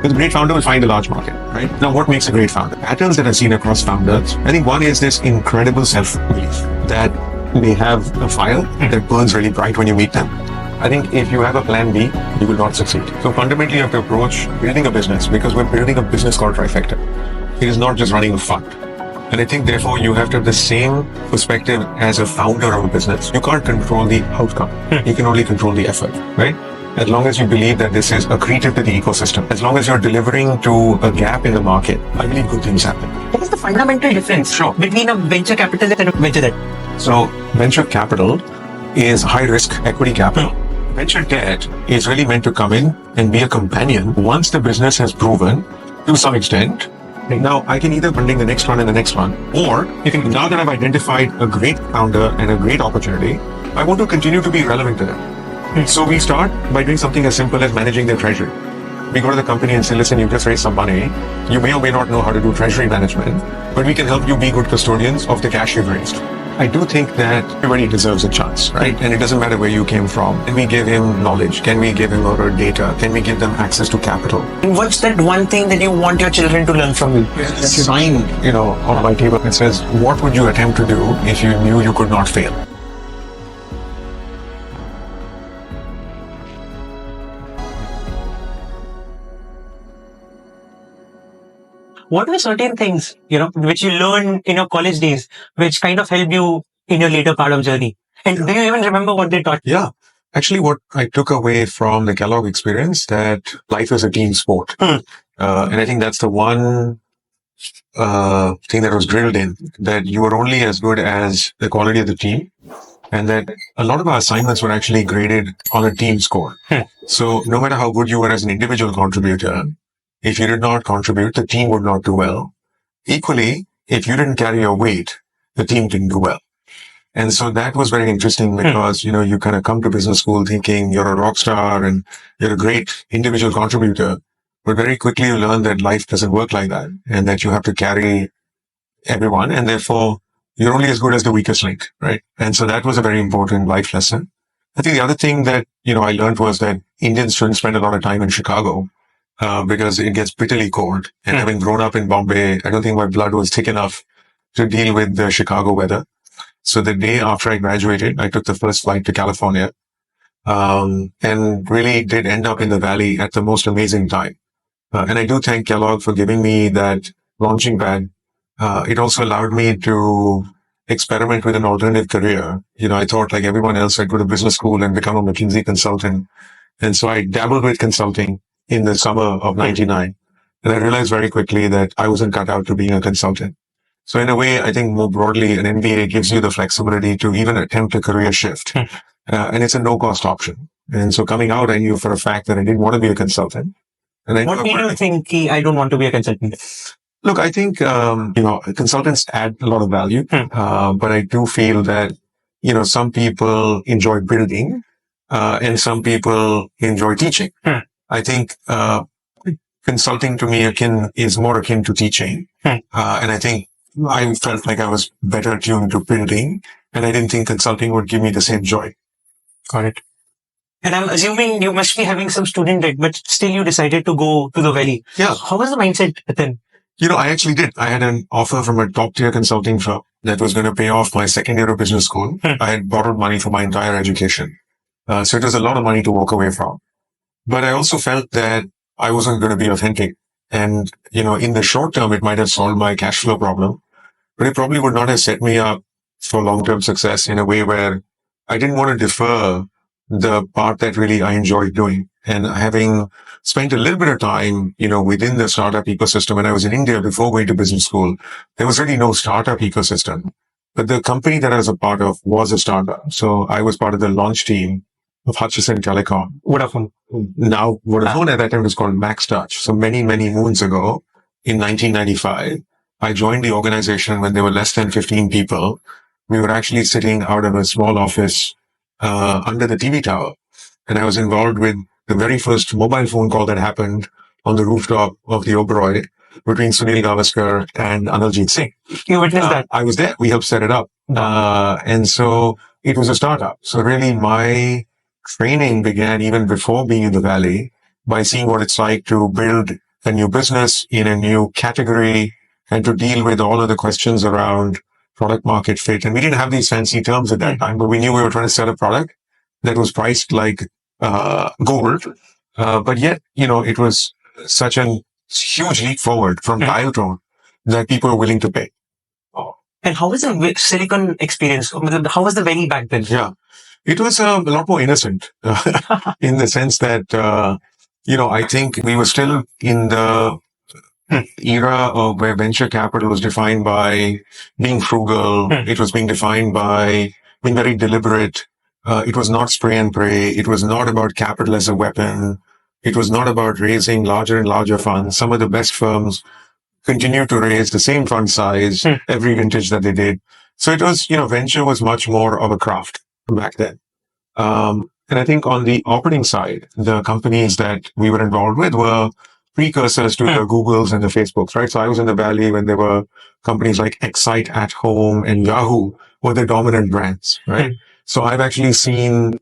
Because a great founder will find a large market, right? Now, what makes a great founder? Patterns that I've seen across founders, I think one is this incredible self-belief that they have a fire that burns really bright when you meet them. I think if you have a plan B, you will not succeed. So fundamentally, you have to approach building a business, because we're building a business called Trifecta. It is not just running a fund. And I think, therefore, you have to have the same perspective as a founder of a business. You can't control the outcome. You can only control the effort, right? As long as you believe that this is accretive to the ecosystem, as long as you're delivering to a gap in the market, I believe good things happen. What is the fundamental difference between a venture capitalist and a venture debt? So venture capital is high risk equity capital. Venture debt is really meant to come in and be a companion once the business has proven to some extent. Now, I can either funding the next one and the next one, or you can, now that I've identified a great founder and a great opportunity, I want to continue to be relevant to them. So we start by doing something as simple as managing their treasury. We go to the company and say, listen, you just raised some money. You may or may not know how to do treasury management, but we can help you be good custodians of the cash you've raised. I do think that everybody deserves a chance, right? And it doesn't matter where you came from. Can we give him knowledge? Can we give him our data? Can we give them access to capital? And what's that one thing that you want your children to learn from you? There's a sign, on my table that says, what would you attempt to do if you knew you could not fail? What were certain things, which you learned in your college days, which kind of helped you in your later part of journey? And do you even remember what they taught you? Yeah. Actually, what I took away from the Kellogg experience, that life is a team sport. And I think that's the one thing that was drilled in, that you are only as good as the quality of the team. And that a lot of our assignments were actually graded on a team score. So no matter how good you were as an individual contributor, if you did not contribute, the team would not do well. Equally, if you didn't carry your weight, the team didn't do well. And so that was very interesting, because, you kind of come to business school thinking you're a rock star and you're a great individual contributor. But very quickly you learn that life doesn't work like that, and that you have to carry everyone, and therefore you're only as good as the weakest link, right? And so that was a very important life lesson. I think the other thing that, I learned was that Indians shouldn't spend a lot of time in Chicago. Because it gets bitterly cold. And having grown up in Bombay, I don't think my blood was thick enough to deal with the Chicago weather. So the day after I graduated, I took the first flight to California, and really did end up in the Valley at the most amazing time. And I do thank Kellogg for giving me that launching pad. It also allowed me to experiment with an alternative career. I thought, like everyone else, I'd go to business school and become a McKinsey consultant. And so I dabbled with consulting in the summer of 99. And I realized very quickly that I wasn't cut out to being a consultant. So in a way, I think more broadly, an MBA gives you the flexibility to even attempt a career shift. And it's a no-cost option. And so coming out, I knew for a fact that I didn't want to be a consultant. And what made you think I don't want to be a consultant? Look, I think, consultants add a lot of value. But I do feel that, some people enjoy building, and some people enjoy teaching. I think consulting to me is more akin to teaching. And I think I felt like I was better tuned to building, and I didn't think consulting would give me the same joy. Got it. And I'm assuming you must be having some student debt, but still you decided to go to the Valley. Yeah. How was the mindset then? I actually did. I had an offer from a top tier consulting firm that was going to pay off my second year of business school. I had borrowed money for my entire education. So it was a lot of money to walk away from. But I also felt that I wasn't going to be authentic. And, in the short term, it might have solved my cash flow problem, but it probably would not have set me up for long-term success in a way where I didn't want to defer the part that really I enjoyed doing. And having spent a little bit of time, within the startup ecosystem, when I was in India before going to business school, there was really no startup ecosystem. But the company that I was a part of was a startup. So I was part of the launch team of Hutchison Telecom. Vodafone. Now, Vodafone at that time was called Max Touch. So many, many moons ago, in 1995, I joined the organization when there were less than 15 people. We were actually sitting out of a small office under the TV tower. And I was involved with the very first mobile phone call that happened on the rooftop of the Oberoi between Sunil Gavaskar and Analjit Singh. You witnessed that? I was there. We helped set it up. And so it was a startup. So really my training began even before being in the Valley by seeing what it's like to build a new business in a new category and to deal with all of the questions around product market fit. And we didn't have these fancy terms at that time, but we knew we were trying to sell a product that was priced like gold. But yet, it was such a huge leap forward from dial tone that people were willing to pay. And how was the Silicon experience? How was the very back then? Yeah, it was a lot more innocent in the sense that, I think we were still in the era of where venture capital was defined by being frugal. It was being defined by being very deliberate. It was not spray and pray. It was not about capital as a weapon. It was not about raising larger and larger funds. Some of the best firms continue to raise the same fund size every vintage that they did. So it was, venture was much more of a craft back then. And I think on the operating side, the companies that we were involved with were precursors to the Googles and the Facebooks, right? So I was in the Valley when there were companies like Excite at Home and Yahoo were the dominant brands, right? So I've actually seen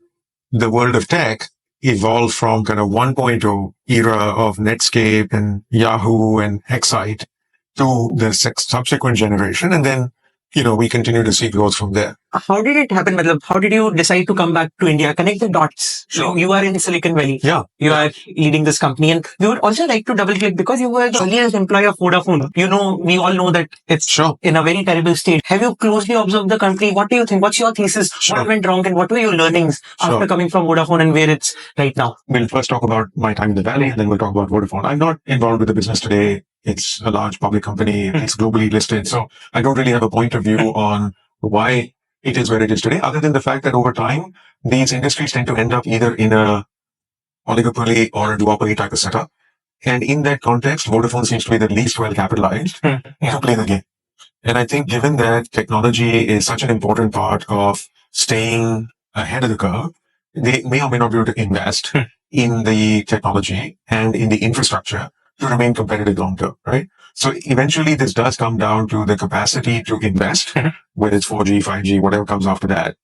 the world of tech evolve from kind of 1.0 era of Netscape and Yahoo and Excite to the subsequent generation. And then, we continue to see growth from there. How did it happen? How did you decide to come back to India? Connect the dots. Sure. You are in Silicon Valley. Yeah. You are leading this company. And we would also like to double click because you were the earliest employee of Vodafone. We all know that it's in a very terrible state. Have you closely observed the company? What do you think? What's your thesis? What went wrong and what were your learnings after coming from Vodafone and where it's right now? We'll first talk about my time in the Valley and then we'll talk about Vodafone. I'm not involved with the business today. It's a large public company. It's globally listed. So I don't really have a point of view on why it is where it is today, other than the fact that over time, these industries tend to end up either in a oligopoly or a duopoly type of setup. And in that context, Vodafone seems to be the least well capitalized to play the game. And I think given that technology is such an important part of staying ahead of the curve, they may or may not be able to invest in the technology and in the infrastructure to remain competitive long term, right? So eventually this does come down to the capacity to invest, whether it's 4G, 5G, whatever comes after that.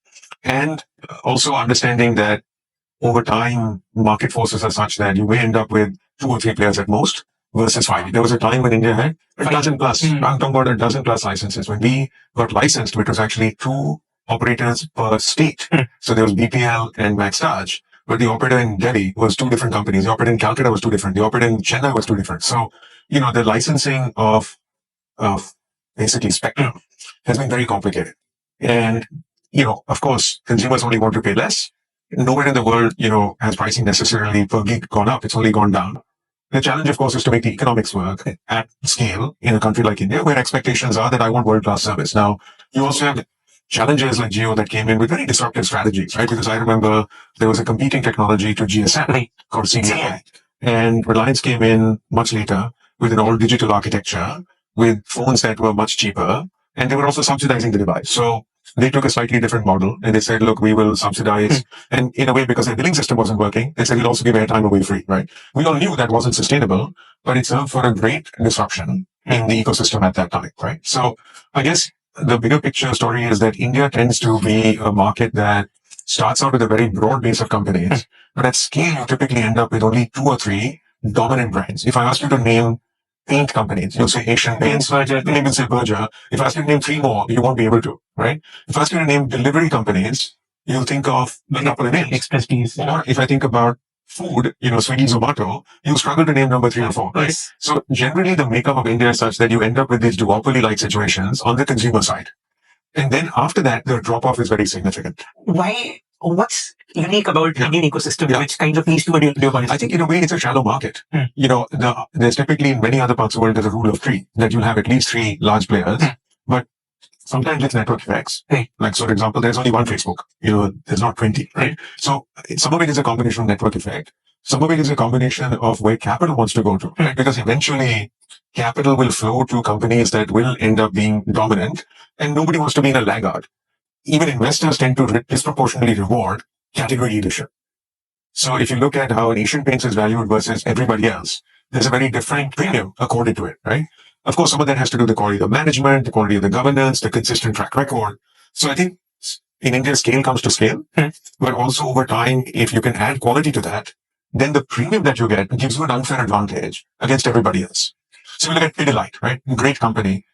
And also understanding that over time, market forces are such that you may end up with 2 or 3 players at most versus 5. There was a time when India had a dozen plus. I'm talking about a dozen plus licenses. When we got licensed, it was actually 2 operators per state. So there was BPL and MaxTouch. But the operator in Delhi was 2 different companies. The operator in Calcutta was 2 different. The operator in Chennai was 2 different. So, the licensing of basically spectrum has been very complicated. And, of course, consumers only want to pay less. Nowhere in the world, has pricing necessarily per gig gone up. It's only gone down. The challenge, of course, is to make the economics work at scale in a country like India, where expectations are that I want world-class service. Now, you also have challenges like Jio that came in with very disruptive strategies, right? Because I remember there was a competing technology to GSM called CDMA. And Reliance came in much later with an all-digital architecture with phones that were much cheaper. And they were also subsidizing the device. So they took a slightly different model and they said, look, we will subsidize. And in a way, because their billing system wasn't working, they said, we'll also give airtime away free, right? We all knew that wasn't sustainable, but it served for a great disruption in the ecosystem at that time, right? So I guess the bigger picture story is that India tends to be a market that starts out with a very broad base of companies, but at scale, you typically end up with only 2 or 3 dominant brands. If I ask you to name paint companies, you'll say Asian Paints, maybe you'll say Berger. If I ask you to name 3 more, you won't be able to, right? If I ask you to name delivery companies, you'll think of a couple of names. Express. Or if I think about food, Swiggy, Zomato, you struggle to name number 3 or 4, right? Yes. So generally the makeup of India is such that you end up with these duopoly-like situations on the consumer side. And then after that, the drop-off is very significant. Why? What's unique about Indian ecosystem, which kind of needs to be developed? I think in a way it's a shallow market. There's typically in many other parts of the world, there's a rule of 3, that you'll have at least 3 large players, but sometimes it's network effects. Like, so for example, there's only one Facebook, there's not 20, right? So some of it is a combination of network effect. Some of it is a combination of where capital wants to go to, right? Because eventually capital will flow to companies that will end up being dominant and nobody wants to be in a laggard. Even investors tend to disproportionately reward category leadership. So if you look at how an Asian Paints is valued versus everybody else, there's a very different premium accorded to it, right? Of course, some of that has to do with the quality of management, the quality of the governance, the consistent track record. So I think in India, scale comes to scale, but also over time, if you can add quality to that, then the premium that you get gives you an unfair advantage against everybody else. So you look at Pidilite, right? Great company.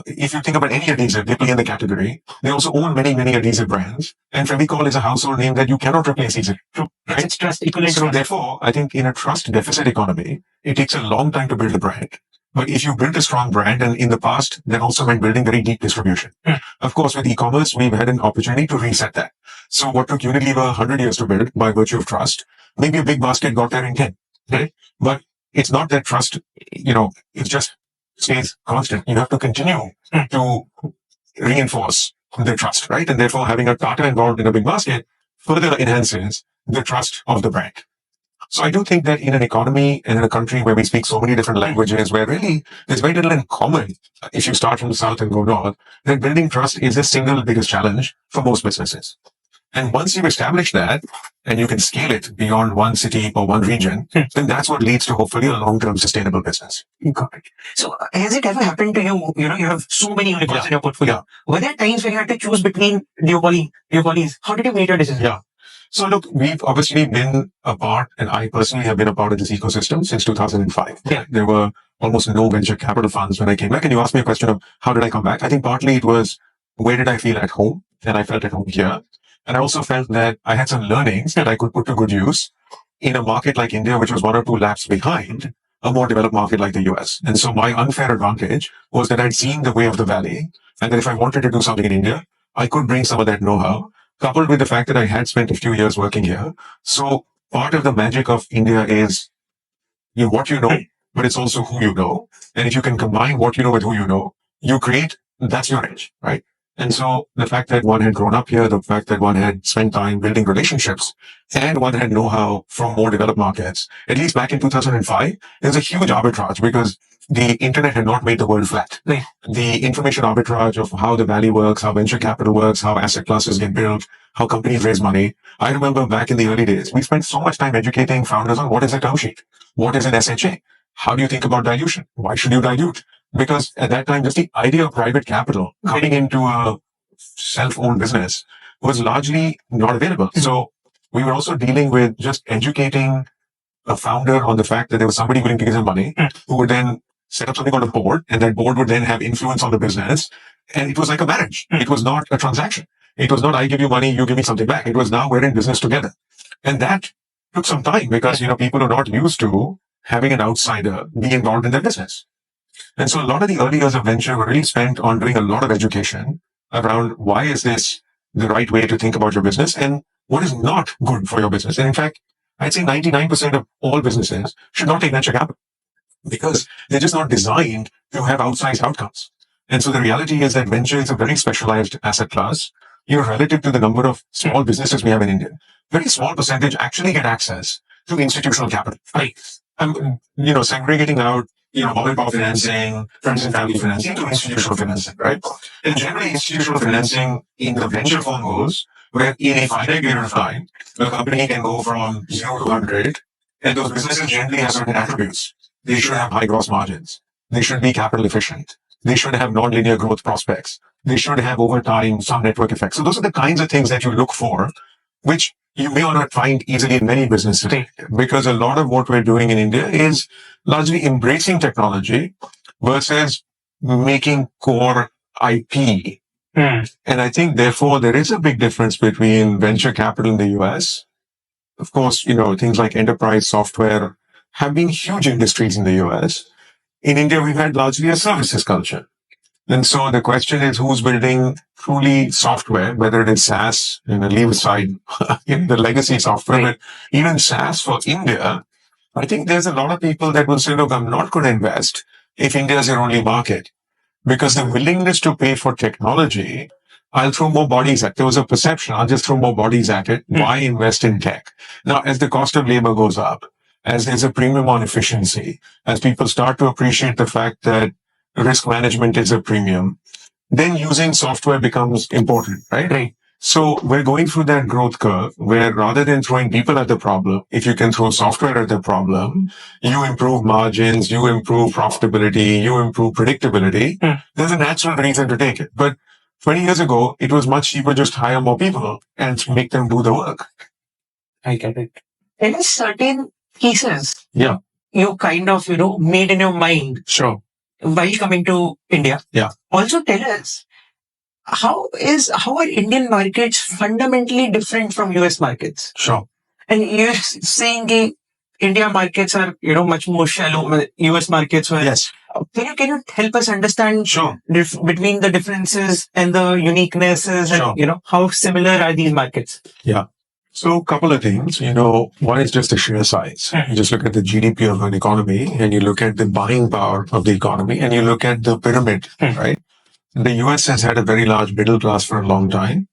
If you think about any adhesive, they play in the category. They also own many, many adhesive brands. And Fevicol is a household name that you cannot replace easily. True. Right? It's trust, equalized So trust. therefore, I think in a trust deficit economy, it takes a long time to build a brand. But if you build a strong brand, and in the past, that also meant building very deep distribution. Of course, with e-commerce, we've had an opportunity to reset that. So what took Unilever 100 years to build by virtue of trust, maybe a big basket got there in 10. Right? But it's not that trust, it just stays constant. You have to continue to reinforce the trust, right? And therefore, having a Tata involved in a big basket further enhances the trust of the brand. So I do think that in an economy and in a country where we speak so many different languages, where really there's very little in common, if you start from the south and go north, then building trust is the single biggest challenge for most businesses. And once you establish that and you can scale it beyond one city or one region, then that's what leads to hopefully a long-term sustainable business. Got it. So has it ever happened to you? You have so many unicorns in your portfolio. Were there times when you had to choose between duopolies? How did you make your decision? Yeah. So look, we've obviously been a part, and I personally have been a part of this ecosystem since 2005. Yeah. There were almost no venture capital funds when I came back. And you asked me a question of how did I come back? I think partly it was where did I feel at home? And I felt at home here. And I also felt that I had some learnings that I could put to good use in a market like India, which was 1 or 2 laps behind a more developed market like the US. And so my unfair advantage was that I'd seen the way of the valley, and that if I wanted to do something in India, I could bring some of that know-how, coupled with the fact that I had spent a few years working here. So part of the magic of India is what you know, but it's also who you know. And if you can combine what you know with who you know, you create, that's your edge, right? And so the fact that one had grown up here, the fact that one had spent time building relationships, and one had know-how from more developed markets, at least back in 2005, there's a huge arbitrage because the internet had not made the world flat. Right. The information arbitrage of how the valley works, how venture capital works, how asset classes get built, how companies raise money. I remember back in the early days, we spent so much time educating founders on what is a term sheet, what is an SHA, how do you think about dilution, why should you dilute? Because at that time, just the idea of private capital coming into a self-owned business was largely not available. So we were also dealing with just educating a founder on the fact that there was somebody willing to give them money who would then set up something called a board, and that board would then have influence on the business. And it was like a marriage. It was not a transaction. It was not I give you money, you give me something back. It was now we're in business together. And that took some time because, people are not used to having an outsider be involved in their business. And so a lot of the early years of venture were really spent on doing a lot of education around why is this the right way to think about your business and what is not good for your business. And in fact, I'd say 99% of all businesses should not take venture capital because they're just not designed to have outsized outcomes. And so the reality is that venture is a very specialized asset class. Relative to the number of small businesses we have in India, very small percentage actually get access to institutional capital. Right. I'm, segregating out, mom and pop financing, friends and family financing to institutional financing, right? And generally institutional financing in the venture form goes where in a finite period of time, a company can go from 0 to 100, and those businesses generally have certain attributes. They should have high gross margins. They should be capital efficient. They should have non-linear growth prospects. They should have over time some network effects. So those are the kinds of things that you look for, which you may or not find easily in many businesses, because a lot of what we're doing in India is largely embracing technology versus making core IP. And I think, therefore, there is a big difference between venture capital in the US. Of course, things like enterprise software have been huge industries in the US. In India, we've had largely a services culture. And so the question is who's building truly software, whether it is SaaS, leave aside the legacy software, but even SaaS for India. I think there's a lot of people that will say, look, I'm not going to invest if India is your only market, because the willingness to pay for technology, I'll throw more bodies at it. There was a perception, I'll just throw more bodies at it. Why invest in tech? Now, as the cost of labor goes up, as there's a premium on efficiency, as people start to appreciate the fact that risk management is a premium, then using software becomes important, right? Right. So we're going through that growth curve where rather than throwing people at the problem, if you can throw software at the problem, you improve margins, you improve profitability, you improve predictability. There's a natural reason to take it. But 20 years ago, it was much cheaper just hire more people and make them do the work. I get it. There are certain cases Yeah. you kind of, made in your mind. Sure. While coming to India. Yeah. Also tell us, how are Indian markets fundamentally different from US markets? Sure. And you're saying India markets are, much more shallow. US markets were. Yes. Can you help us understand between the differences and the uniquenesses and, how similar are these markets? Yeah. So a couple of things, one is just the sheer size. You just look at the GDP of an economy and you look at the buying power of the economy and you look at the pyramid, right? The US has had a very large middle class for a long time.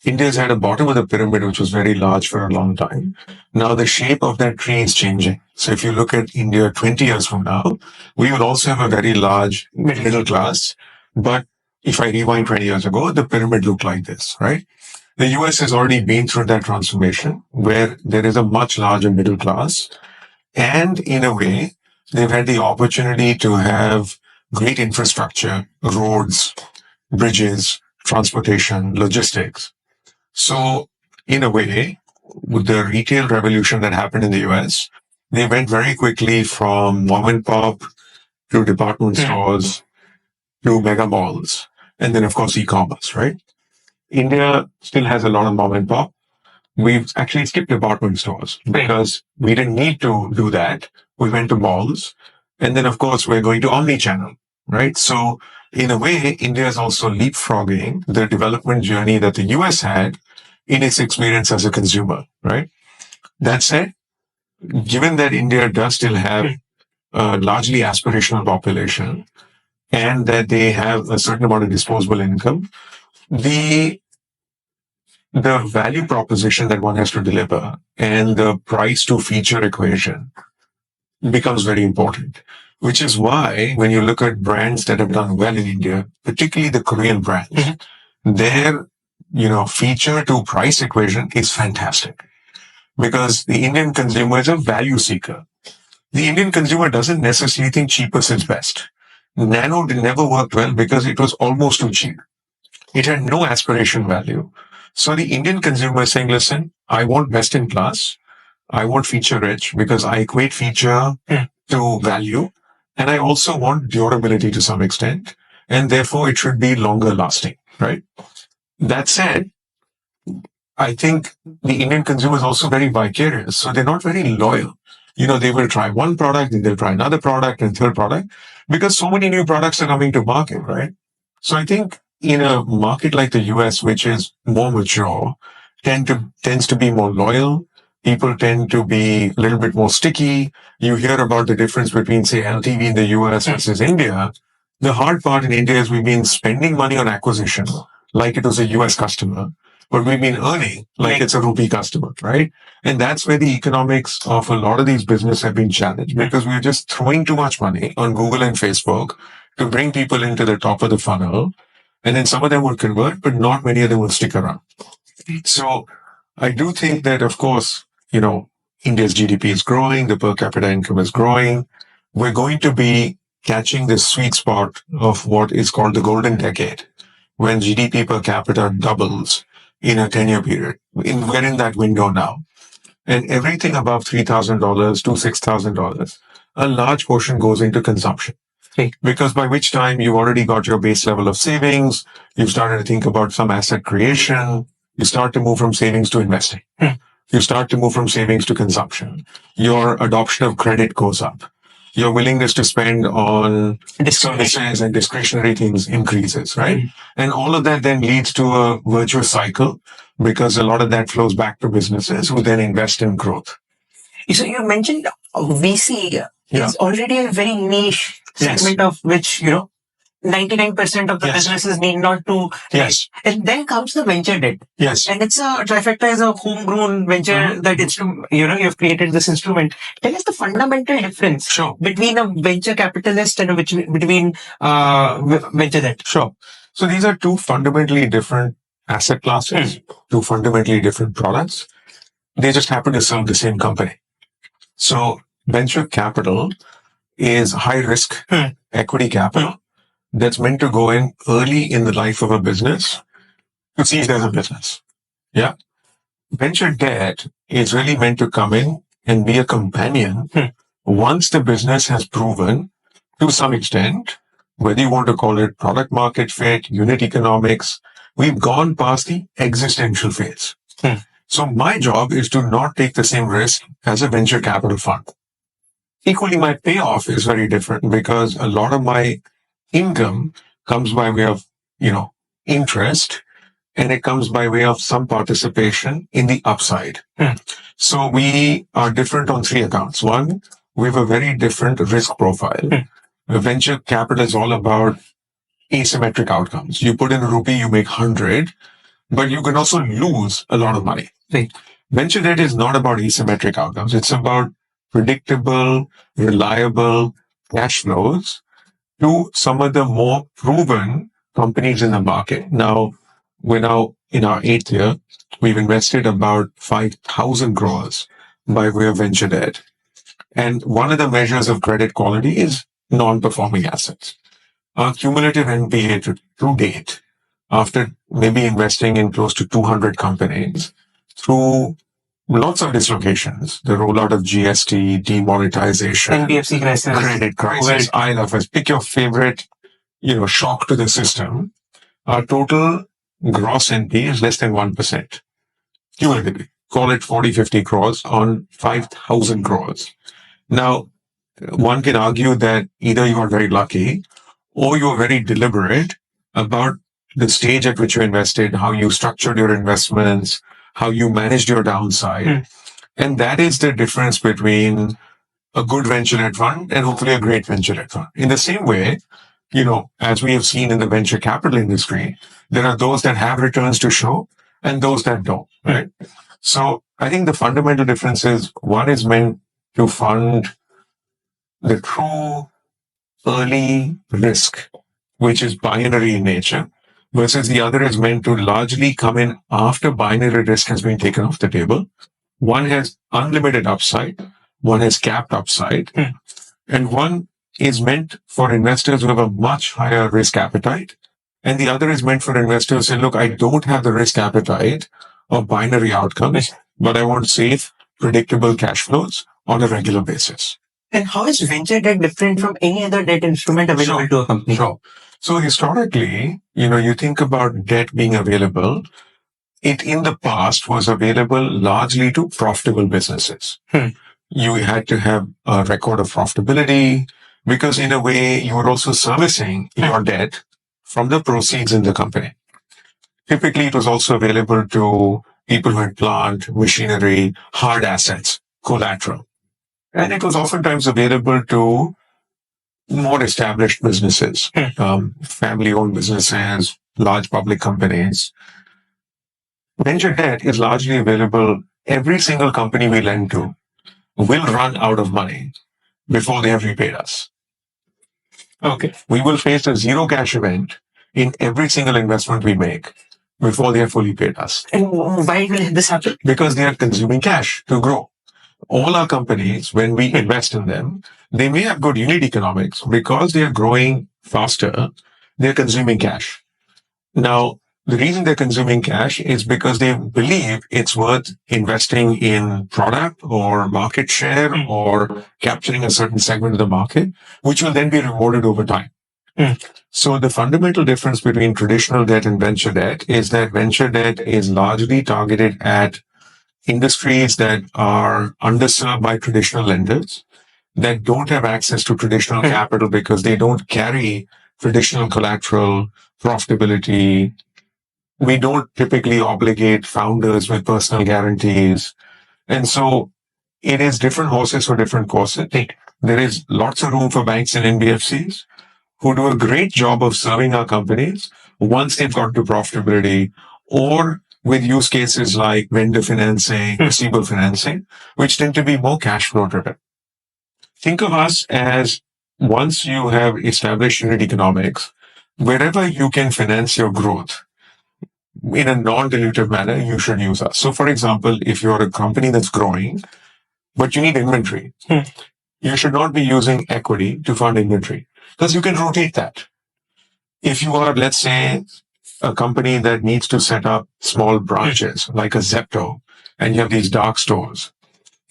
India's had a bottom of the pyramid, which was very large for a long time. Now the shape of that tree is changing. So if you look at India 20 years from now, we will also have a very large middle class. But if I rewind 20 years ago, the pyramid looked like this, right? The US has already been through that transformation where there is a much larger middle class. And in a way, they've had the opportunity to have great infrastructure, roads, bridges, transportation, logistics. So in a way, with the retail revolution that happened in the US, they went very quickly from mom and pop to department stores to mega malls. And then, of course, e-commerce, right? India still has a lot of mom and pop. We've actually skipped department stores because we didn't need to do that. We went to malls. And then, of course, we're going to omni-channel, right? So in a way, India is also leapfrogging the development journey that the US had in its experience as a consumer, right? That said, given that India does still have a largely aspirational population and that they have a certain amount of disposable income, the value proposition that one has to deliver and the price to feature equation becomes very important, which is why when you look at brands that have done well in India, particularly the Korean brands, their, feature to price equation is fantastic because the Indian consumer is a value seeker. The Indian consumer doesn't necessarily think cheapest is best. Nano never worked well because it was almost too cheap. It had no aspiration value. So the Indian consumer is saying, listen, I want best in class. I want feature rich because I equate feature to value. And I also want durability to some extent. And therefore it should be longer lasting, right? That said, I think the Indian consumer is also very vicarious. So they're not very loyal. They will try one product, then they'll try another product and third product because so many new products are coming to market, right? So I think in a market like the US, which is more mature, tends to be more loyal. People tend to be a little bit more sticky. You hear about the difference between, say, LTV in the US versus India. The hard part in India is we've been spending money on acquisition like it was a US customer, but we've been earning like it's a rupee customer, right? And that's where the economics of a lot of these businesses have been challenged because we're just throwing too much money on Google and Facebook to bring people into the top of the funnel. And then some of them will convert, but not many of them will stick around. So I do think that, of course, India's GDP is growing, the per capita income is growing. We're going to be catching this sweet spot of what is called the golden decade, when GDP per capita doubles in a 10-year period. We're in that window now. And everything above $3,000 to $6,000, a large portion goes into consumption. Because by which time you've already got your base level of savings, you've started to think about some asset creation, you start to move from savings to investing. You start to move from savings to consumption. Your adoption of credit goes up. Your willingness to spend on services and discretionary things increases, right? And all of that then leads to a virtuous cycle because a lot of that flows back to businesses who then invest in growth. So you mentioned VC is already a very niche segment of which, 99% of the businesses need not to. Yes. And then comes the venture debt. Yes. And it's Trifecta is a homegrown venture that it's, you've created this instrument. Tell us the fundamental difference between a venture capitalist and between venture debt. Sure. So these are two fundamentally different asset classes, two fundamentally different products. They just happen to serve the same company. So venture capital is high risk equity capital that's meant to go in early in the life of a business to see if there's a business. Yeah. Venture debt is really meant to come in and be a companion once the business has proven to some extent, whether you want to call it product market fit, unit economics, we've gone past the existential phase. So my job is to not take the same risk as a venture capital fund. Equally, my payoff is very different because a lot of my income comes by way of, interest, and it comes by way of some participation in the upside. So we are different on three accounts. One, we have a very different risk profile. Venture capital is all about asymmetric outcomes. You put in a rupee, you make 100, but you can also lose a lot of money. Right. Venture debt is not about asymmetric outcomes. It's about predictable, reliable cash flows to some of the more proven companies in the market. Now, we're now in our 8th year. We've invested about 5,000 crores by way of venture debt. And one of the measures of credit quality is non-performing assets. Our cumulative NPA to date, after maybe investing in close to 200 companies, through lots of dislocations, the rollout of GST, demonetization, NBFC crisis, credit crisis, ILFS, pick your favorite, shock to the system. Our total gross NPA is less than 1%. Cumulatively, call it 40, 50 crores on 5,000 crores. Now, one can argue that either you are very lucky or you're very deliberate about the stage at which you invested, how you structured your investments, how you managed your downside. And that is the difference between a good venture debt fund and hopefully a great venture debt fund. In the same way, as we have seen in the venture capital industry, there are those that have returns to show and those that don't, right? So I think the fundamental difference is one is meant to fund the true early risk, which is binary in nature, versus the other is meant to largely come in after binary risk has been taken off the table. One has unlimited upside, one has capped upside, and one is meant for investors who have a much higher risk appetite, and the other is meant for investors who say, look, I don't have the risk appetite of binary outcomes, but I want safe, predictable cash flows on a regular basis. And how is venture debt different from any other debt instrument available to a company? Sure. So historically, you think about debt being available. It in the past was available largely to profitable businesses. You had to have a record of profitability because in a way you were also servicing your debt from the proceeds in the company. Typically, it was also available to people who had plant, machinery, hard assets, collateral. And it was oftentimes available to more established businesses, family-owned businesses, large public companies. Venture debt is largely available. Every single company we lend to will run out of money before they have repaid us. Okay. We will face a zero cash event in every single investment we make before they have fully paid us. And why will this happen? Because they are consuming cash to grow. All our companies, when we invest in them, they may have good unit economics because they are growing faster. They're consuming cash. Now, the reason they're consuming cash is because they believe it's worth investing in product or market share or capturing a certain segment of the market, which will then be rewarded over time. So the fundamental difference between traditional debt and venture debt is that venture debt is largely targeted at industries that are underserved by traditional lenders, that don't have access to traditional capital because they don't carry traditional collateral, profitability. We don't typically obligate founders with personal guarantees. And so it is different horses for different courses. There is lots of room for banks and NBFCs who do a great job of serving our companies once they've got to profitability, or with use cases like vendor financing, receivable financing, which tend to be more cash flow driven. Think of us as once you have established unit economics, wherever you can finance your growth in a non-dilutive manner, you should use us. So for example, if you're a company that's growing, but you need inventory, you should not be using equity to fund inventory because you can rotate that. If you are, let's say, a company that needs to set up small branches like a Zepto, and you have these dark stores,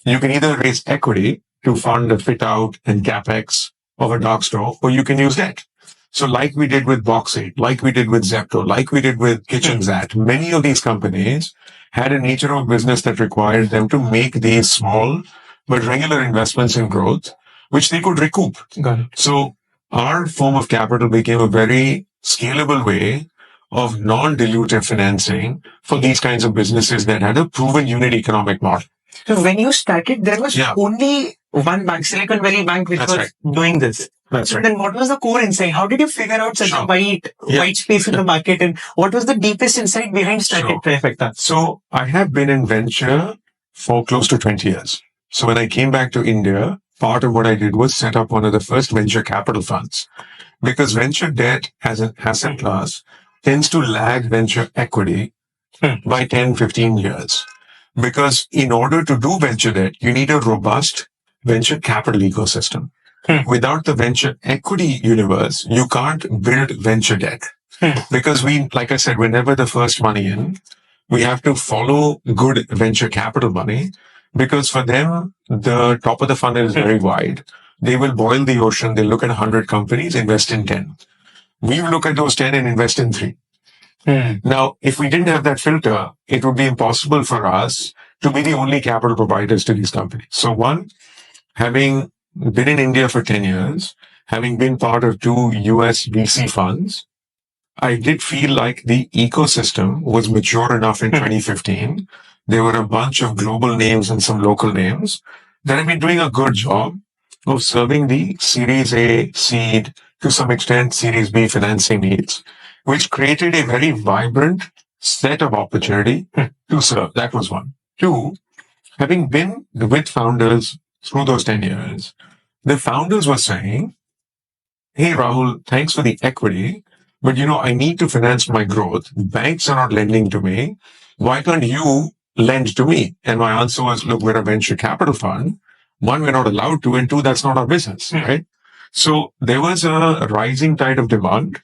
You can either raise equity to fund the fit out and capex of a dark store, or you can use debt. So like we did with Box8, like we did with Zepto, like we did with KitchenZat, many of these companies had a nature of business that required them to make these small but regular investments in growth, which they could recoup. Got it. So our form of capital became a very scalable way of non-dilutive financing for these kinds of businesses that had a proven unit economic model. So when you started, there was Yeah. only one bank, Silicon Valley Bank, which That's was doing this. That's So right. then what was the core insight? How did you figure out such a Sure. white space in the market? And what was the deepest insight behind starting Trifecta? So I have been in venture for close to 20 years. So when I came back to India, part of what I did was set up one of the first venture capital funds, because venture debt as an asset class tends to lag venture equity by 10, 15 years. Because in order to do venture debt, you need a robust venture capital ecosystem. Without the venture equity universe, you can't build venture debt. Because like I said, we're never the first money in. We have to follow good venture capital money, because for them, the top of the funnel is very wide. They will boil the ocean. They look at 100 companies, invest in 10. We look at those 10 and invest in 3. Now, if we didn't have that filter, it would be impossible for us to be the only capital providers to these companies. So one, having been in India for 10 years, having been part of 2 US VC funds, I did feel like the ecosystem was mature enough in 2015. There were a bunch of global names and some local names that have been doing a good job of serving the Series A, seed, to some extent Series B financing needs, which created a very vibrant set of opportunity to serve. That was one. 2, having been with founders through those 10 years, the founders were saying, hey, Rahul, thanks for the equity, but I need to finance my growth. Banks are not lending to me. Why can't you lend to me? And my answer was, look, we're a venture capital fund. 1, we're not allowed to, and 2, that's not our business, right? So there was a rising tide of demand.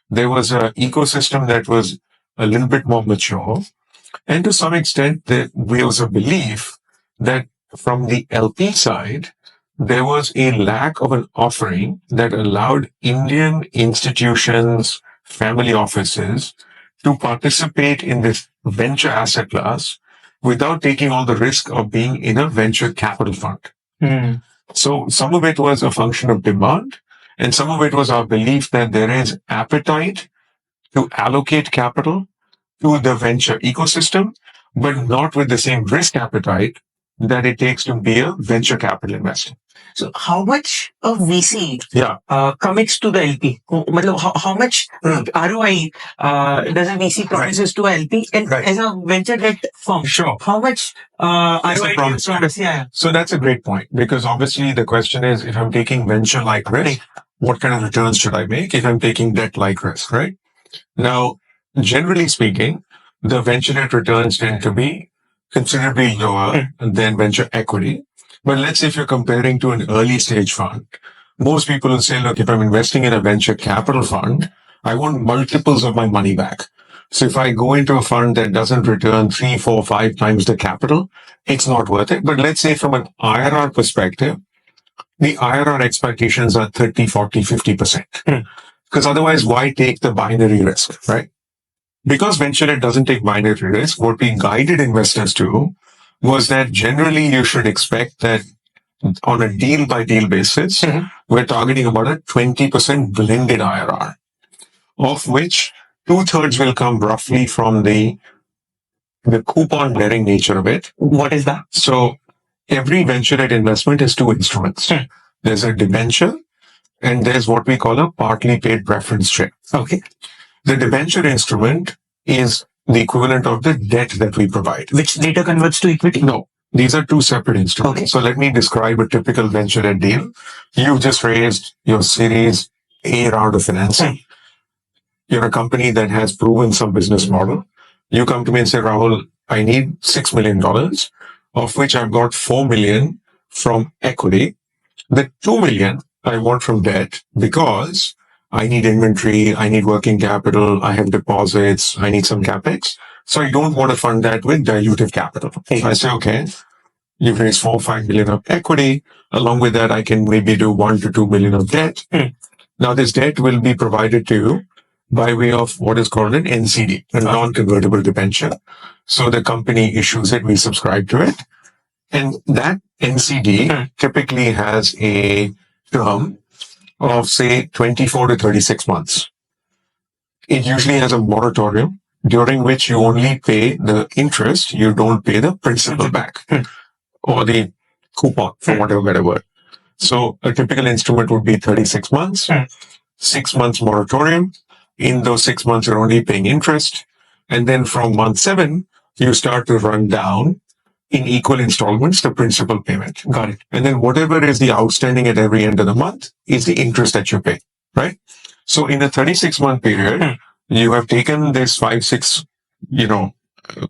There was an ecosystem that was a little bit more mature. And to some extent, there was a belief that from the LP side, there was a lack of an offering that allowed Indian institutions, family offices to participate in this venture asset class without taking all the risk of being in a venture capital fund. So some of it was a function of demand, and some of it was our belief that there is appetite to allocate capital to the venture ecosystem, but not with the same risk appetite that it takes to be a venture capital investor. So how much of VC Yeah. commits to the LP? How much ROI does a VC promises to a LP? And as a venture debt firm, how much ROI do you promise? So that's a great point, because obviously the question is, if I'm taking venture-like risk, what kind of returns should I make if I'm taking debt-like risk, right? Now, generally speaking, the venture debt returns tend to be considerably lower than venture equity. But let's say if you're comparing to an early stage fund, most people will say, look, if I'm investing in a venture capital fund, I want multiples of my money back. So if I go into a fund that doesn't return 3, 4, 5 times the capital, it's not worth it. But let's say from an IRR perspective, the IRR expectations are 30, 40, 50%. Because otherwise, why take the binary risk, right? Because venture debt doesn't take binary risk, what we guided investors to was that generally you should expect that on a deal by deal basis, we're targeting about a 20% blended IRR, of which 2/3 will come roughly from the coupon bearing nature of it. What is that? So every venture debt investment has 2 instruments. There's a debenture and there's what we call a partly paid preference share. Okay. The debenture instrument is the equivalent of the debt that we provide. Which later converts to equity? No, these are 2 separate instruments. Okay. So let me describe a typical venture debt deal. You've just raised your Series A round of financing. You're a company that has proven some business model. You come to me and say, Rahul, I need $6 million, of which I've got $4 million from equity. The $2 million I want from debt because I need inventory, I need working capital, I have deposits, I need some capex. So I don't want to fund that with dilutive capital. I say, okay, You've raised 4 or 5 million of equity. Along with that, I can maybe do 1 to 2 million of debt. Now, this debt will be provided to you by way of what is called an NCD, a non-convertible debenture. So the company issues it, we subscribe to it. And that NCD typically has a term of, say, 24 to 36 months. It usually has a moratorium during which you only pay the interest, you don't pay the principal back or the coupon, for whatever better word. So a typical instrument would be 36 months, 6 months moratorium. In those 6 months, you're only paying interest. And then from month 7, you start to run down in equal installments the principal payment. Got it. And then whatever is the outstanding at every end of the month is the interest that you pay, right? So in a 36-month period, you have taken this 5-6,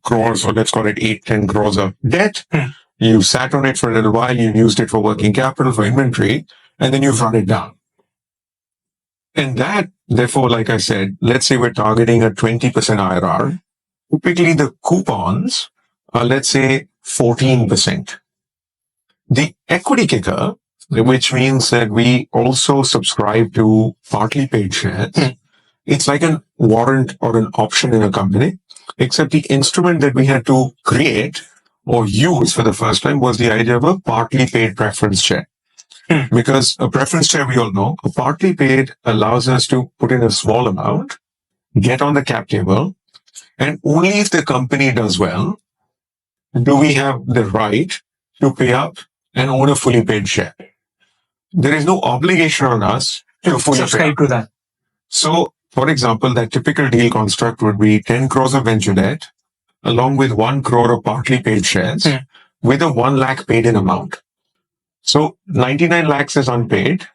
crores, or let's call it 8-10 crores of debt. You sat on it for a little while, you used it for working capital, for inventory, and then you've run it down. And that, therefore, like I said, let's say we're targeting a 20% IRR. Typically, the coupons are, let's say, 14%. The equity kicker, which means that we also subscribe to partly paid shares, it's like a warrant or an option in a company, except the instrument that we had to create or use for the first time was the idea of a partly paid preference share. Because a preference share, we all know, a partly paid allows us to put in a small amount, get on the cap table, and only if the company does well, do we have the right to pay up and own a fully paid share. There is no obligation on us to fully subscribe to that. So, for example, that typical deal construct would be 10 crores of venture debt, along with 1 crore of partly paid shares, with a 1 lakh paid in amount. So 99 lakhs is unpaid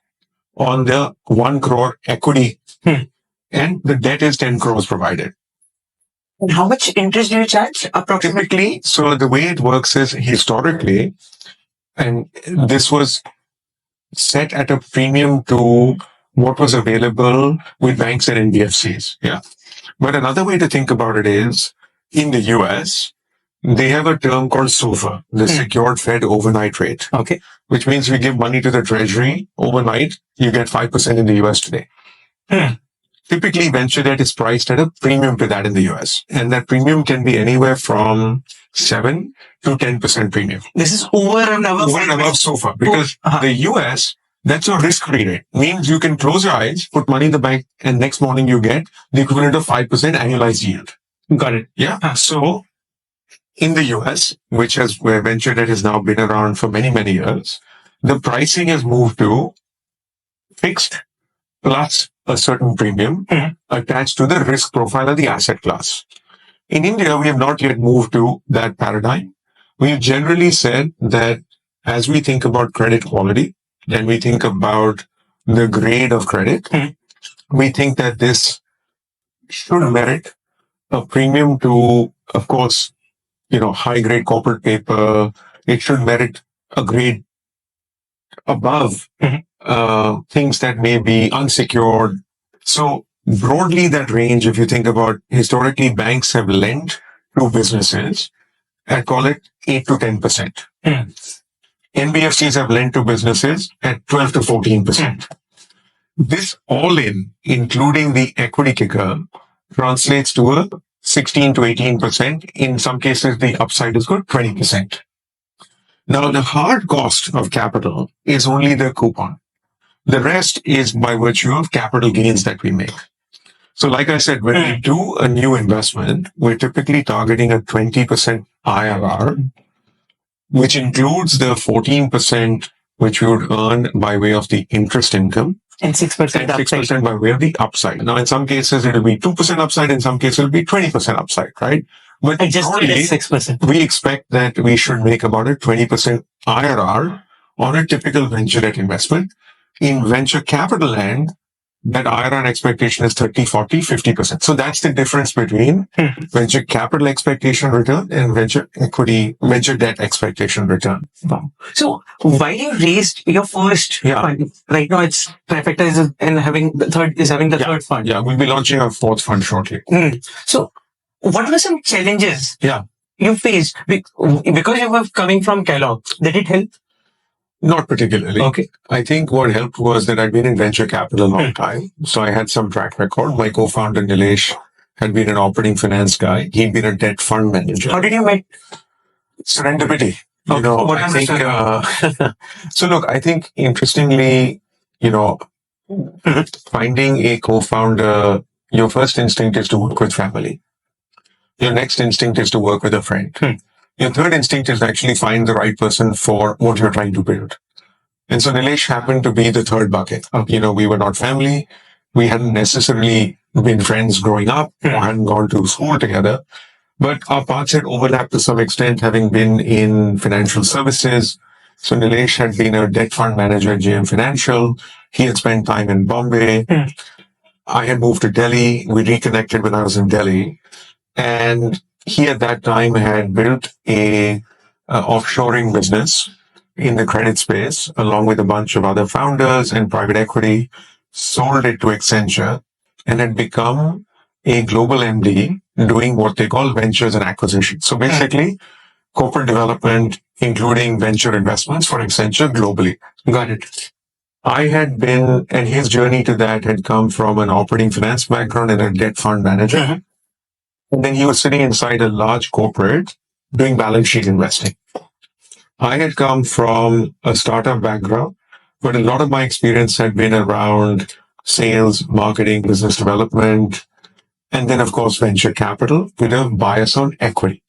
on the 1 crore equity, and the debt is 10 crores provided. And how much interest do you charge approximately? Typically, so the way it works is historically, and this was set at a premium to what was available with banks and NBFCs. Yeah. But another way to think about it is, in the US, they have a term called SOFR, the Secured Fed Overnight Rate. Okay. Which means we give money to the treasury overnight, you get 5% in the US today. Typically, venture debt is priced at a premium to that in the US. And that premium can be anywhere from 7 to 10% premium. This is over and above SOFR. Because the US, that's a risk-free rate. Means you can close your eyes, put money in the bank, and next morning you get the equivalent of 5% annualized yield. Got it. Yeah. So, in the US, where venture debt has now been around for many, many years, the pricing has moved to fixed plus a certain premium attached to the risk profile of the asset class. In India, we have not yet moved to that paradigm. We've generally said that as we think about credit quality and we think about the grade of credit, we think that this should merit a premium to, of course, high-grade corporate paper. It should merit a grade above things that may be unsecured. So broadly, that range, if you think about historically, banks have lent to businesses at, call it, 8 to 10%. NBFCs have lent to businesses at 12 to 14%. This all in, including the equity kicker, translates to a 16 to 18%. In some cases, the upside is good, 20%. Now, the hard cost of capital is only the coupon. The rest is by virtue of capital gains that we make. So like I said, when we do a new investment, we're typically targeting a 20% IRR, which includes the 14% which we would earn by way of the interest income. And 6% and 6% by way of the upside. Now, in some cases, it'll be 2% upside. In some cases, it'll be 20% upside, right? But adjusted at 6%. We expect that we should make about a 20% IRR on a typical venture debt investment. In venture capital land, that IRR expectation is 30, 40, 50%. So that's the difference between venture capital expectation return and venture debt expectation return. Wow. So while you raised your first fund, right now it's Trifecta is having the third fund. Yeah, we'll be launching our fourth fund shortly. So what were some challenges you faced because you were coming from Kellogg? Did it help? Not particularly. Okay. I think what helped was that I'd been in venture capital a long time. So I had some track record. My co-founder, Nilesh, had been an operating finance guy. He'd been a debt fund manager. How did you meet? Serendipity. Okay. I think, so look, I think interestingly, finding a co-founder, your first instinct is to work with family. Your next instinct is to work with a friend. Your third instinct is to actually find the right person for what you're trying to build. And so Nilesh happened to be the third bucket. We were not family. We hadn't necessarily been friends growing up or hadn't gone to school together. But our paths had overlapped to some extent, having been in financial services. So Nilesh had been a debt fund manager at JM Financial. He had spent time in Bombay. I had moved to Delhi. We reconnected when I was in Delhi. And he at that time had built a offshoring business in the credit space, along with a bunch of other founders and private equity, sold it to Accenture, and had become a global MD doing what they call ventures and acquisitions. So basically, corporate development, including venture investments for Accenture globally. Got it. I had been, and his journey to that had come from an operating finance background and a debt fund manager. And then he was sitting inside a large corporate doing balance sheet investing. I had come from a startup background, but a lot of my experience had been around sales, marketing, business development, and then, of course, venture capital with a bias on equity.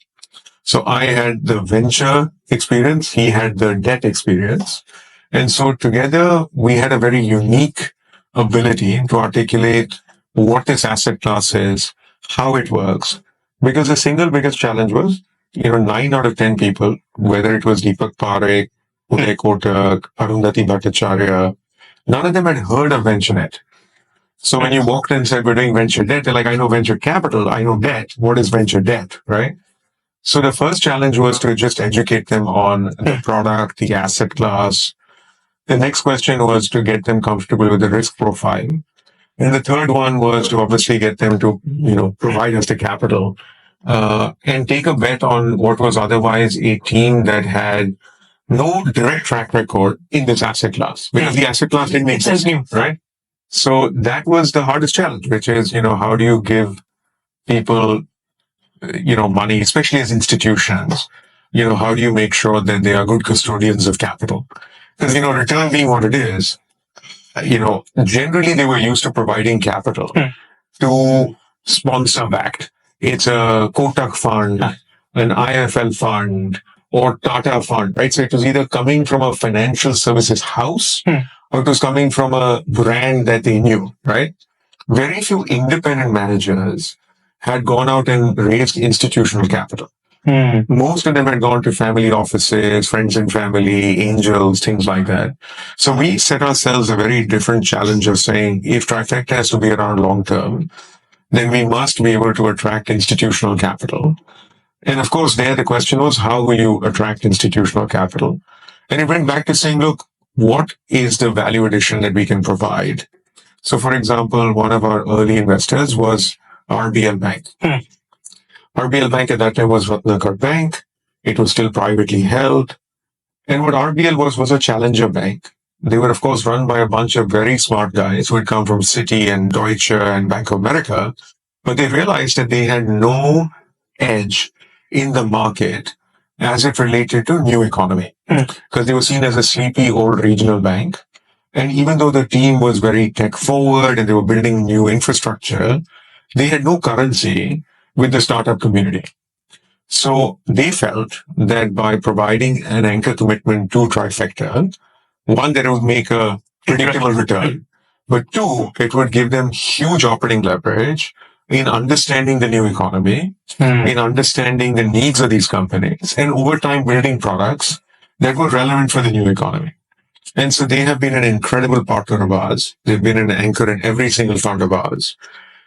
So I had the venture experience. He had the debt experience. And so together we had a very unique ability to articulate what this asset class is, how it works, because the single biggest challenge was, 9 out of 10 people, whether it was Deepak Parekh, Uday Kotak, Arundhati Bhattacharya, none of them had heard of VentureNet. So when you walked in and said, we're doing venture debt, they're like, I know venture capital, I know debt. What is venture debt, right? So the first challenge was to just educate them on the product, the asset class. The next question was to get them comfortable with the risk profile. And the third one was to obviously get them to, provide us the capital, and take a bet on what was otherwise a team that had no direct track record in this asset class, because the asset class didn't exist, right? So that was the hardest challenge, which is, how do you give people, money, especially as institutions? How do you make sure that they are good custodians of capital? Because, return being what it is, generally they were used to providing capital to sponsor backed. It's a Kotak fund, an IFL fund, or Tata fund, right? So it was either coming from a financial services house or it was coming from a brand that they knew, right? Very few independent managers had gone out and raised institutional capital. Most of them had gone to family offices, friends and family, angels, things like that. So we set ourselves a very different challenge of saying, if Trifecta has to be around long term, then we must be able to attract institutional capital. And of course, there the question was, how will you attract institutional capital? And it went back to saying, look, what is the value addition that we can provide? So for example, one of our early investors was RBL Bank. RBL Bank at that time was Ratnakar Bank. It was still privately held. And what RBL was a challenger bank. They were, of course, run by a bunch of very smart guys who had come from Citi and Deutsche and Bank of America. But they realized that they had no edge in the market as it related to new economy, because they were seen as a sleepy old regional bank. And even though the team was very tech forward and they were building new infrastructure, they had no currency with the startup community. So they felt that by providing an anchor commitment to Trifecta, one, that it would make a predictable return, but two, it would give them huge operating leverage in understanding the new economy, in understanding the needs of these companies, and over time building products that were relevant for the new economy. And so they have been an incredible partner of ours. They've been an anchor in every single fund of ours.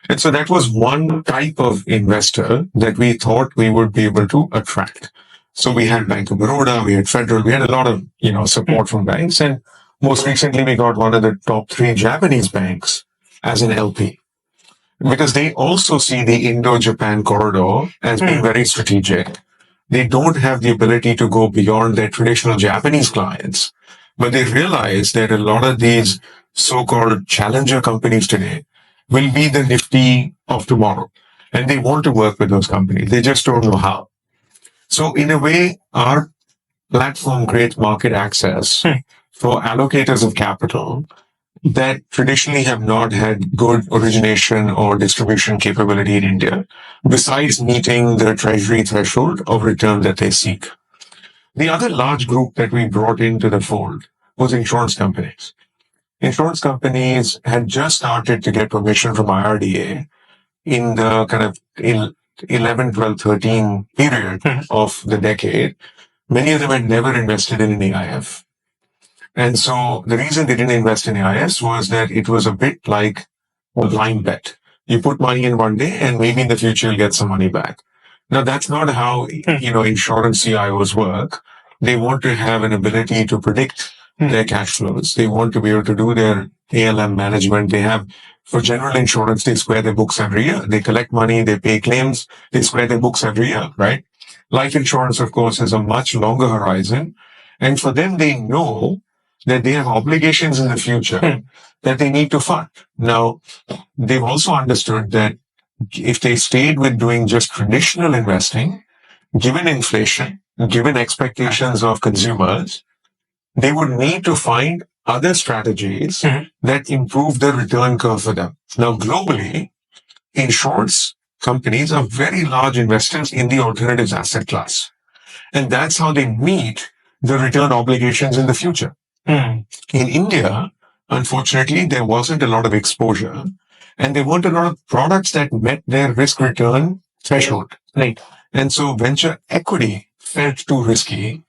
And so that was one type of investor that we thought we would be able to attract. So we had Bank of Baroda, we had Federal, we had a lot of, support from banks. And most recently, we got one of the top 3 Japanese banks as an LP, because they also see the Indo-Japan corridor as being very strategic. they don't have the ability to go beyond their traditional Japanese clients, but they realize that a lot of these so-called challenger companies today will be the Nifty of tomorrow. And they want to work with those companies. They just don't know how. So in a way, our platform creates market access for allocators of capital that traditionally have not had good origination or distribution capability in India, besides meeting the treasury threshold of return that they seek. The other large group that we brought into the fold was insurance companies. Insurance companies had just started to get permission from IRDA in the kind of 11, 12, 13 period of the decade. Many of them had never invested in an AIF. And so the reason they didn't invest in AIS was that it was a bit like a blind bet. You put money in one day and maybe in the future you'll get some money back. Now that's not how, insurance CIOs work. They want to have an ability to predict their cash flows. They want to be able to do their ALM management. They have, for general insurance, they square their books every year. They collect money, they pay claims, they square their books every year, right? Life insurance, of course, has a much longer horizon. And for them, they know that they have obligations in the future that they need to fund. Now, they've also understood that if they stayed with doing just traditional investing, given inflation, given expectations of consumers, they would need to find other strategies that improve the return curve for them. Now, globally, insurance companies are very large investors in the alternatives asset class. And that's how they meet the return obligations in the future. In India, unfortunately, there wasn't a lot of exposure and there weren't a lot of products that met their risk return threshold. Right. And so venture equity felt too risky,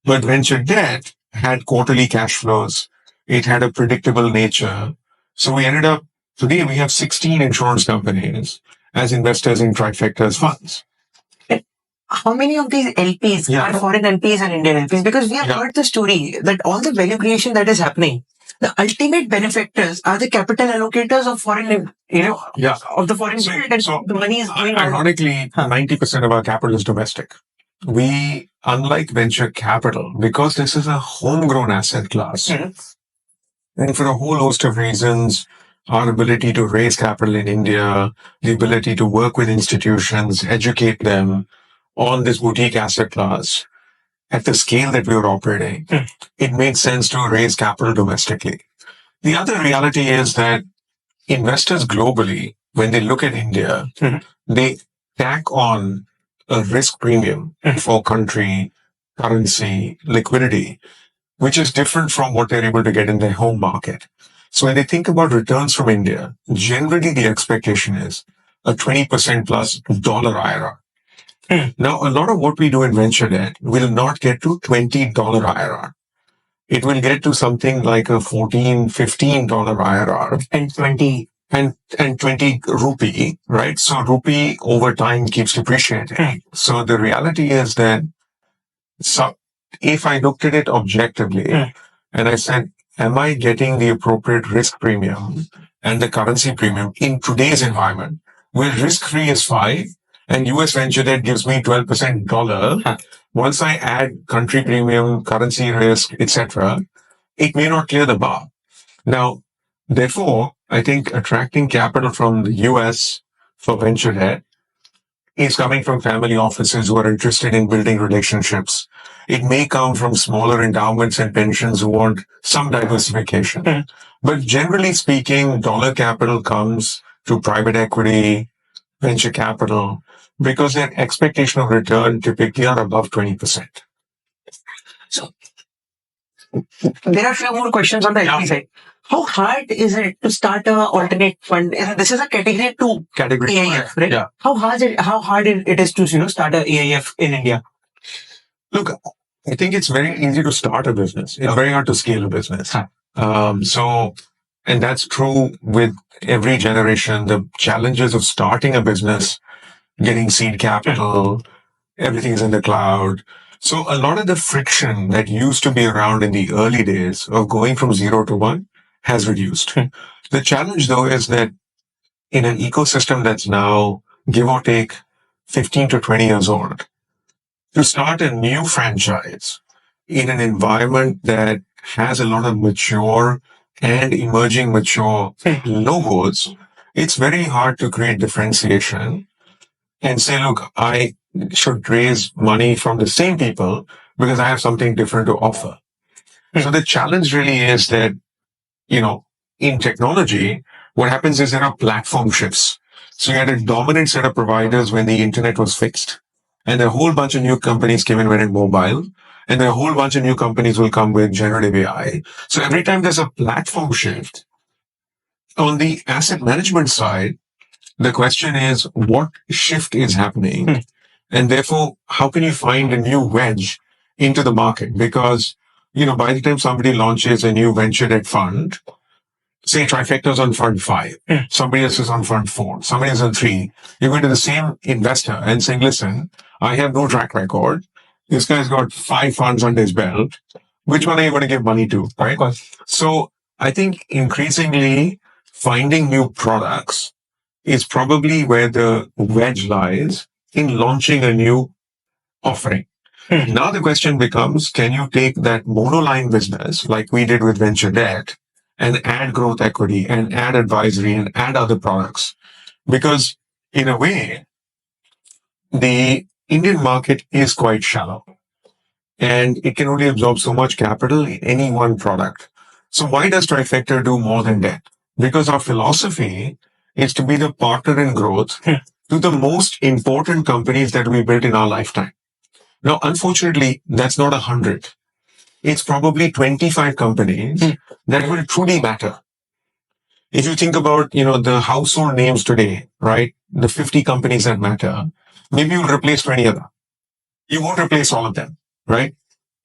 but venture debt had quarterly cash flows. It had a predictable nature. So we ended up, today we have 16 insurance companies as investors in Trifecta's funds. How many of these LPs are foreign LPs and Indian LPs? Because we have heard the story that all the value creation that is happening, the ultimate benefactors are the capital allocators of foreign, of the foreign world. So the money is going ironically, 90% of our capital is domestic. We, unlike venture capital, because this is a homegrown asset class, and for a whole host of reasons, our ability to raise capital in India, the ability to work with institutions, educate them on this boutique asset class at the scale that we were operating, it made sense to raise capital domestically. The other reality is that investors globally, when they look at India, they tack on a risk premium for country, currency, liquidity, which is different from what they're able to get in their home market. So when they think about returns from India, generally the expectation is a 20% plus dollar IRR. Now, a lot of what we do in venture debt will not get to $20 IRR. It will get to something like a $14, $15 IRR. And 20 rupee, right? So rupee over time keeps depreciating. So the reality is that if I looked at it objectively and I said, am I getting the appropriate risk premium and the currency premium in today's environment where risk-free is 5 and US venture debt gives me 12% dollar, once I add country premium, currency risk, etc., it may not clear the bar. Now, therefore, I think attracting capital from the US for venture debt is coming from family offices who are interested in building relationships. It may come from smaller endowments and pensions who want some diversification. But generally speaking, dollar capital comes to private equity, venture capital, because their expectation of return typically are above 20%. So there are a few more questions on the LP side. How hard is it to start an alternate fund? This is a category 2 AIF, right? Yeah. How hard it is to start an AIF in India? Look, I think it's very easy to start a business. It's very hard to scale a business. And that's true with every generation. The challenges of starting a business, getting seed capital, everything is in the cloud. So a lot of the friction that used to be around in the early days of going from 0 to 1 has reduced. The challenge, though, is that in an ecosystem that's now, give or take, 15 to 20 years old, to start a new franchise in an environment that has a lot of mature and emerging mature logos, it's very hard to create differentiation and say, look, I should raise money from the same people because I have something different to offer. So the challenge really is that, in technology, what happens is there are platform shifts. So you had a dominant set of providers when the internet was fixed, and a whole bunch of new companies came in when it mobile, and a whole bunch of new companies will come with generative AI. So every time there's a platform shift on the asset management side, the question is what shift is happening? And therefore, how can you find a new wedge into the market? Because, by the time somebody launches a new venture debt fund, say Trifecta's on fund 5, somebody else is on fund 4, somebody else on 3, you're going to the same investor and saying, listen, I have no track record. This guy's got 5 funds under his belt. Which one are you going to give money to? Right? So I think increasingly finding new products is probably where the wedge lies in launching a new offering. Now the question becomes, can you take that monoline business like we did with venture debt and add growth equity and add advisory and add other products? Because in a way, the Indian market is quite shallow and it can only absorb so much capital in any one product. So why does Trifecta do more than debt? Because our philosophy is to be the partner in growth to the most important companies that we built in our lifetime. Now, unfortunately, that's not 100. It's probably 25 companies that will truly matter. If you think about, the household names today, right? The 50 companies that matter, maybe you'll replace 20 of them. You won't replace all of them, right?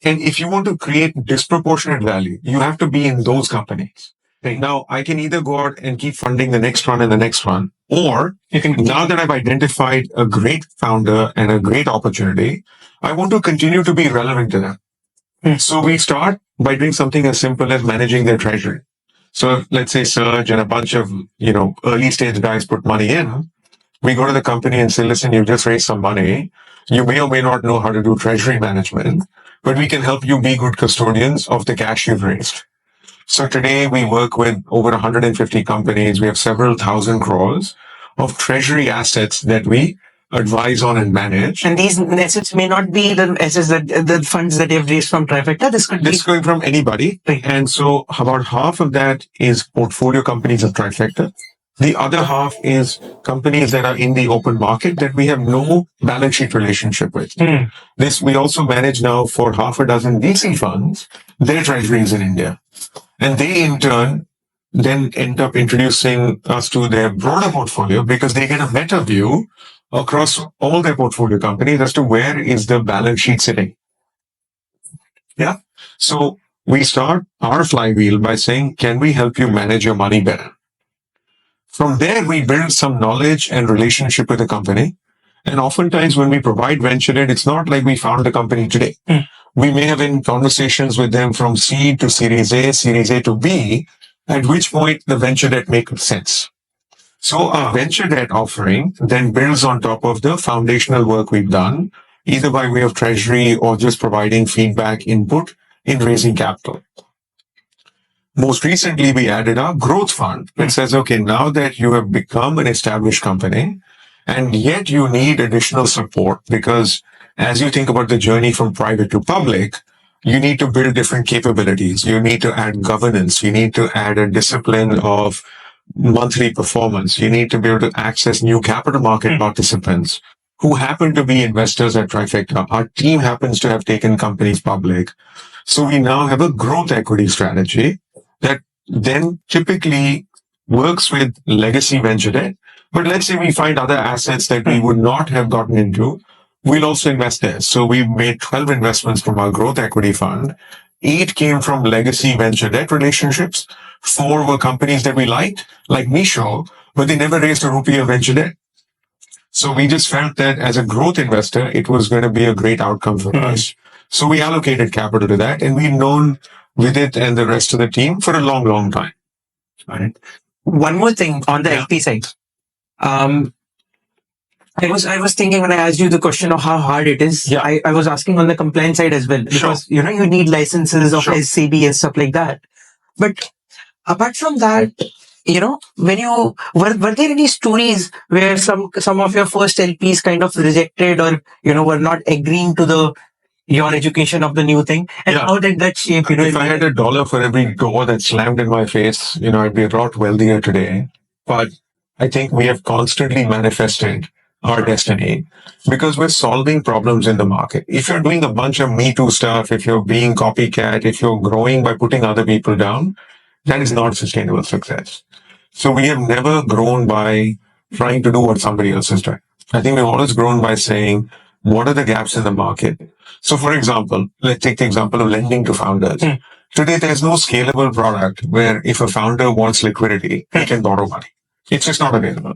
And if you want to create disproportionate value, you have to be in those companies. Now, I can either go out and keep funding the next one and the next one, or now that I've identified a great founder and a great opportunity, I want to continue to be relevant to them. So we start by doing something as simple as managing their treasury. So let's say Surge and a bunch of, early stage guys put money in. We go to the company and say, listen, you just raised some money. You may or may not know how to do treasury management, but we can help you be good custodians of the cash you've raised. So today we work with over 150 companies. We have several thousand crores of treasury assets that we advise on and manage. And these assets may not be the assets that the funds that you've raised from Trifecta. This could be going from anybody. Right. And so about half of that is portfolio companies of Trifecta. The other half is companies that are in the open market that we have no balance sheet relationship with. This we also manage now for half a dozen VC funds, their treasuries in India. And they in turn then end up introducing us to their broader portfolio because they get a better view across all their portfolio companies as to where is the balance sheet sitting. Yeah. So we start our flywheel by saying, can we help you manage your money better? From there, we build some knowledge and relationship with the company. And oftentimes when we provide venture debt, it's not like we found the company today. We may have been conversations with them from seed to Series A to B, at which point the venture debt makes sense. So our venture debt offering then builds on top of the foundational work we've done, either by way of treasury or just providing feedback input in raising capital. Most recently, we added our growth fund, which says, okay, now that you have become an established company, and yet you need additional support because as you think about the journey from private to public, you need to build different capabilities. You need to add governance. You need to add a discipline of monthly performance. You need to be able to access new capital market participants who happen to be investors at Trifecta. Our team happens to have taken companies public. So we now have a growth equity strategy that then typically works with legacy venture debt. But let's say we find other assets that we would not have gotten into. We'll also invest there. So we've made 12 investments from our growth equity fund. 8 came from legacy venture debt relationships. 4 were companies that we liked, like Misho, but they never raised a rupee of venture debt. So we just felt that as a growth investor, it was going to be a great outcome for us. So we allocated capital to that, and we've known with it and the rest of the team for a long, long time. Right. One more thing on the LP side. I was thinking when I asked you the question of how hard it is, I was asking on the compliance side as well, because, you need licenses of SCB and stuff like that. But apart from that, when you were there any stories where some of your first LPs kind of rejected, or were not agreeing to your education of the new thing, and how did that shape? If I had $1 for every door that slammed in my face, I'd be a lot wealthier today. But I think we have constantly manifested our destiny because we're solving problems in the market. If you're doing a bunch of Me Too stuff, if you're being copycat, if you're growing by putting other people down, that is not sustainable success. So we have never grown by trying to do what somebody else is doing. I think we've always grown by saying, what are the gaps in the market? So for example, let's take the example of lending to founders. Today, there's no scalable product where if a founder wants liquidity, he can borrow money. It's just not available.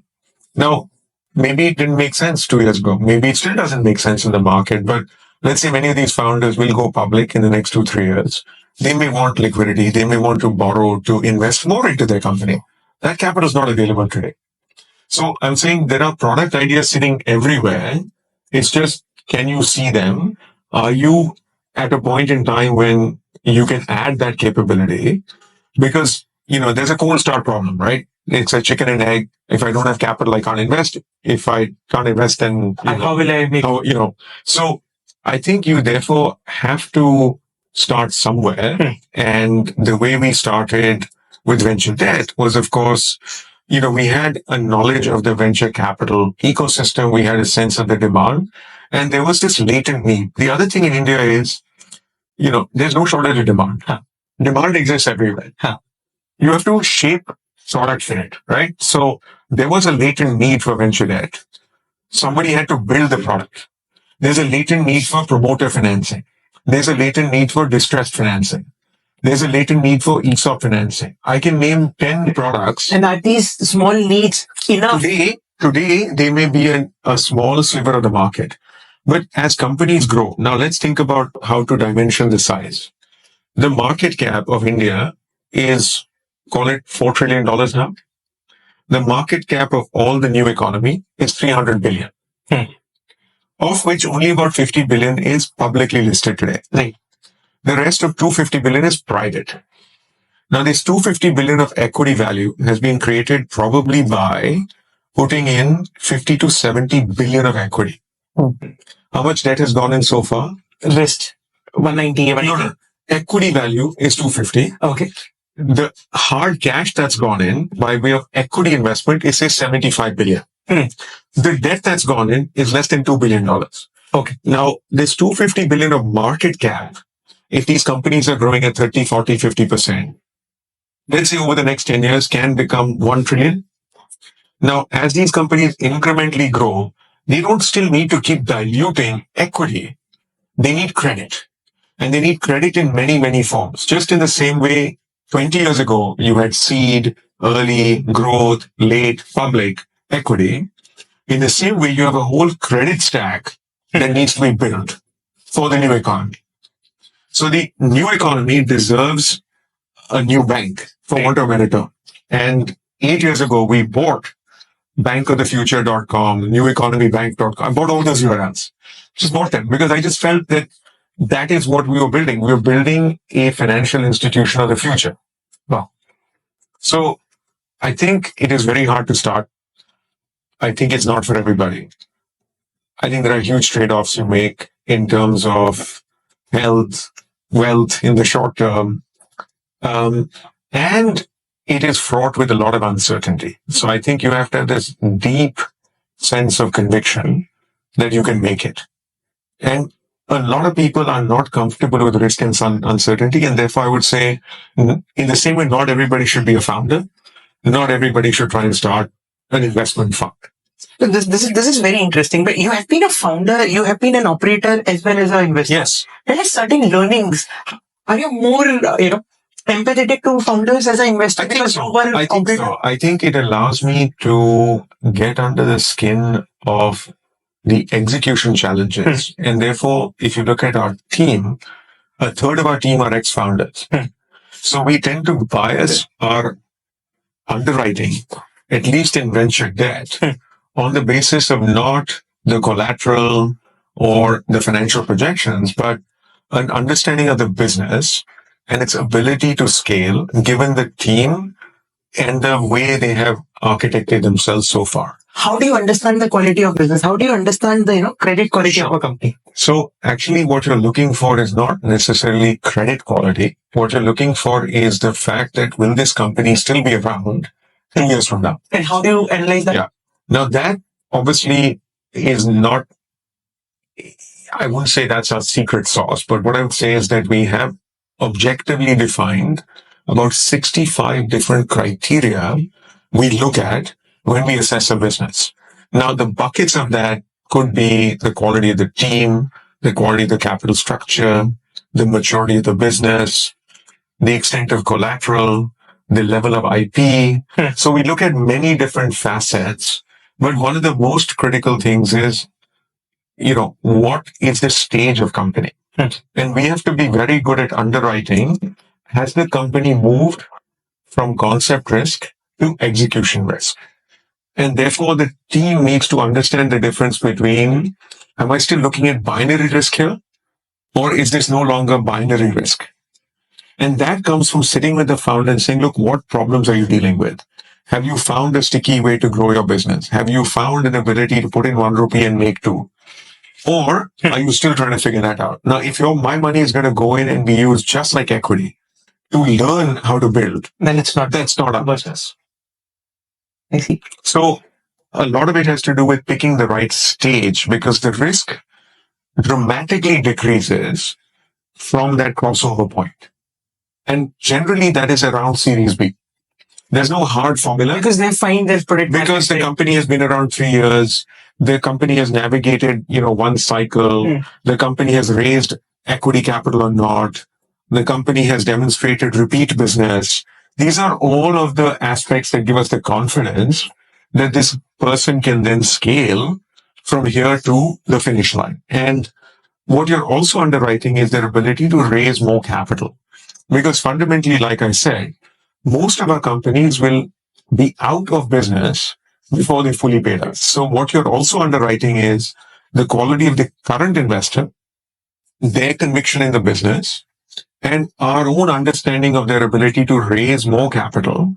Now, maybe it didn't make sense 2 years ago. Maybe it still doesn't make sense in the market, but let's say many of these founders will go public in the next 2-3 years. They may want liquidity. They may want to borrow to invest more into their company. That capital is not available today. So I'm saying there are product ideas sitting everywhere. It's just, can you see them? Are you at a point in time when you can add that capability? Because, there's a cold start problem, right? It's a chicken and egg. If I don't have capital, I can't invest. If I can't invest, then how will I make? So I think you therefore have to start somewhere. And the way we started with venture debt was, of course, we had a knowledge of the venture capital ecosystem. We had a sense of the demand, and there was this latent need. The other thing in India is, there's no shortage of demand. Demand exists everywhere. You have to shape products in it, right? So there was a latent need for venture debt. Somebody had to build the product. There's a latent need for promoter financing. There's a latent need for distressed financing. There's a latent need for ESOP financing. I can name 10 products. And are these small needs enough? Today they may be a small sliver of the market. But as companies grow, now let's think about how to dimension the size. The market cap of India is, call it $4 trillion now. The market cap of all the new economy is 300 billion. Of which only about 50 billion is publicly listed today. Right. The rest of 250 billion is private. Now, this 250 billion of equity value has been created probably by putting in 50 to 70 billion of equity. How much debt has gone in so far? Rest 190. No. Equity value is 250. Okay. The hard cash that's gone in by way of equity investment is, say, 75 billion. The debt that's gone in is less than $2 billion. Okay. Now, this 250 billion of market cap, if these companies are growing at 30, 40, 50%, let's say over the next 10 years can become 1 trillion. Now, as these companies incrementally grow, they don't still need to keep diluting equity. They need credit. And they need credit in many, many forms. Just in the same way, 20 years ago, you had seed, early, growth, late, public equity. In the same way, you have a whole credit stack that needs to be built for the new economy. So the new economy deserves a new bank, for want of a better term. And 8 years ago, we bought bankofthefuture.com, neweconomybank.com. I bought all those URLs. Just bought them because I just felt that that is what we were building. We were building a financial institution of the future. Wow. So I think it is very hard to start. I think it's not for everybody. I think there are huge trade-offs you make in terms of health, wealth in the short term. And it is fraught with a lot of uncertainty. So I think you have to have this deep sense of conviction that you can make it. And a lot of people are not comfortable with risk and uncertainty. And therefore, I would say, in the same way, not everybody should be a founder. Not everybody should try and start an investment fund. This is very interesting. But you have been a founder, you have been an operator as well as an investor. Yes. There are certain learnings. Are you more, empathetic to founders as an investor? I think so. I think it allows me to get under the skin of the execution challenges. And therefore, if you look at our team, a third of our team are ex-founders. So we tend to bias our underwriting, at least in venture debt, on the basis of not the collateral or the financial projections, but an understanding of the business and its ability to scale given the team and the way they have architected themselves so far. How do you understand the quality of business? How do you understand the credit quality of a company? So actually what you're looking for is not necessarily credit quality. What you're looking for is the fact that will this company still be around 10 years from now? And how do you analyze that? Yeah. Now that obviously is not, I wouldn't say that's our secret sauce, but what I would say is that we have objectively defined about 65 different criteria we look at when we assess a business. Now, the buckets of that could be the quality of the team, the quality of the capital structure, the maturity of the business, the extent of collateral, the level of IP. So we look at many different facets, but one of the most critical things is, what is the stage of company? And we have to be very good at underwriting. Has the company moved from concept risk to execution risk? And therefore, the team needs to understand the difference between, am I still looking at binary risk here? Or is this no longer binary risk? And that comes from sitting with the founder and saying, look, what problems are you dealing with? Have you found a sticky way to grow your business? Have you found an ability to put in 1 rupee and make 2? Or are you still trying to figure that out? Now, if my money is going to go in and be used just like equity to learn how to build, then that's not our business. I see. So a lot of it has to do with picking the right stage because the risk dramatically decreases from that crossover point. And generally that is around Series B. There's no hard formula. Because they find their product. Because the company has been around 3 years. The company has navigated, one cycle. The company has raised equity capital or not. The company has demonstrated repeat business. These are all of the aspects that give us the confidence that this person can then scale from here to the finish line. And what you're also underwriting is their ability to raise more capital. Because fundamentally, like I said, most of our companies will be out of business before they fully paid us. So what you're also underwriting is the quality of the current investor, their conviction in the business, and our own understanding of their ability to raise more capital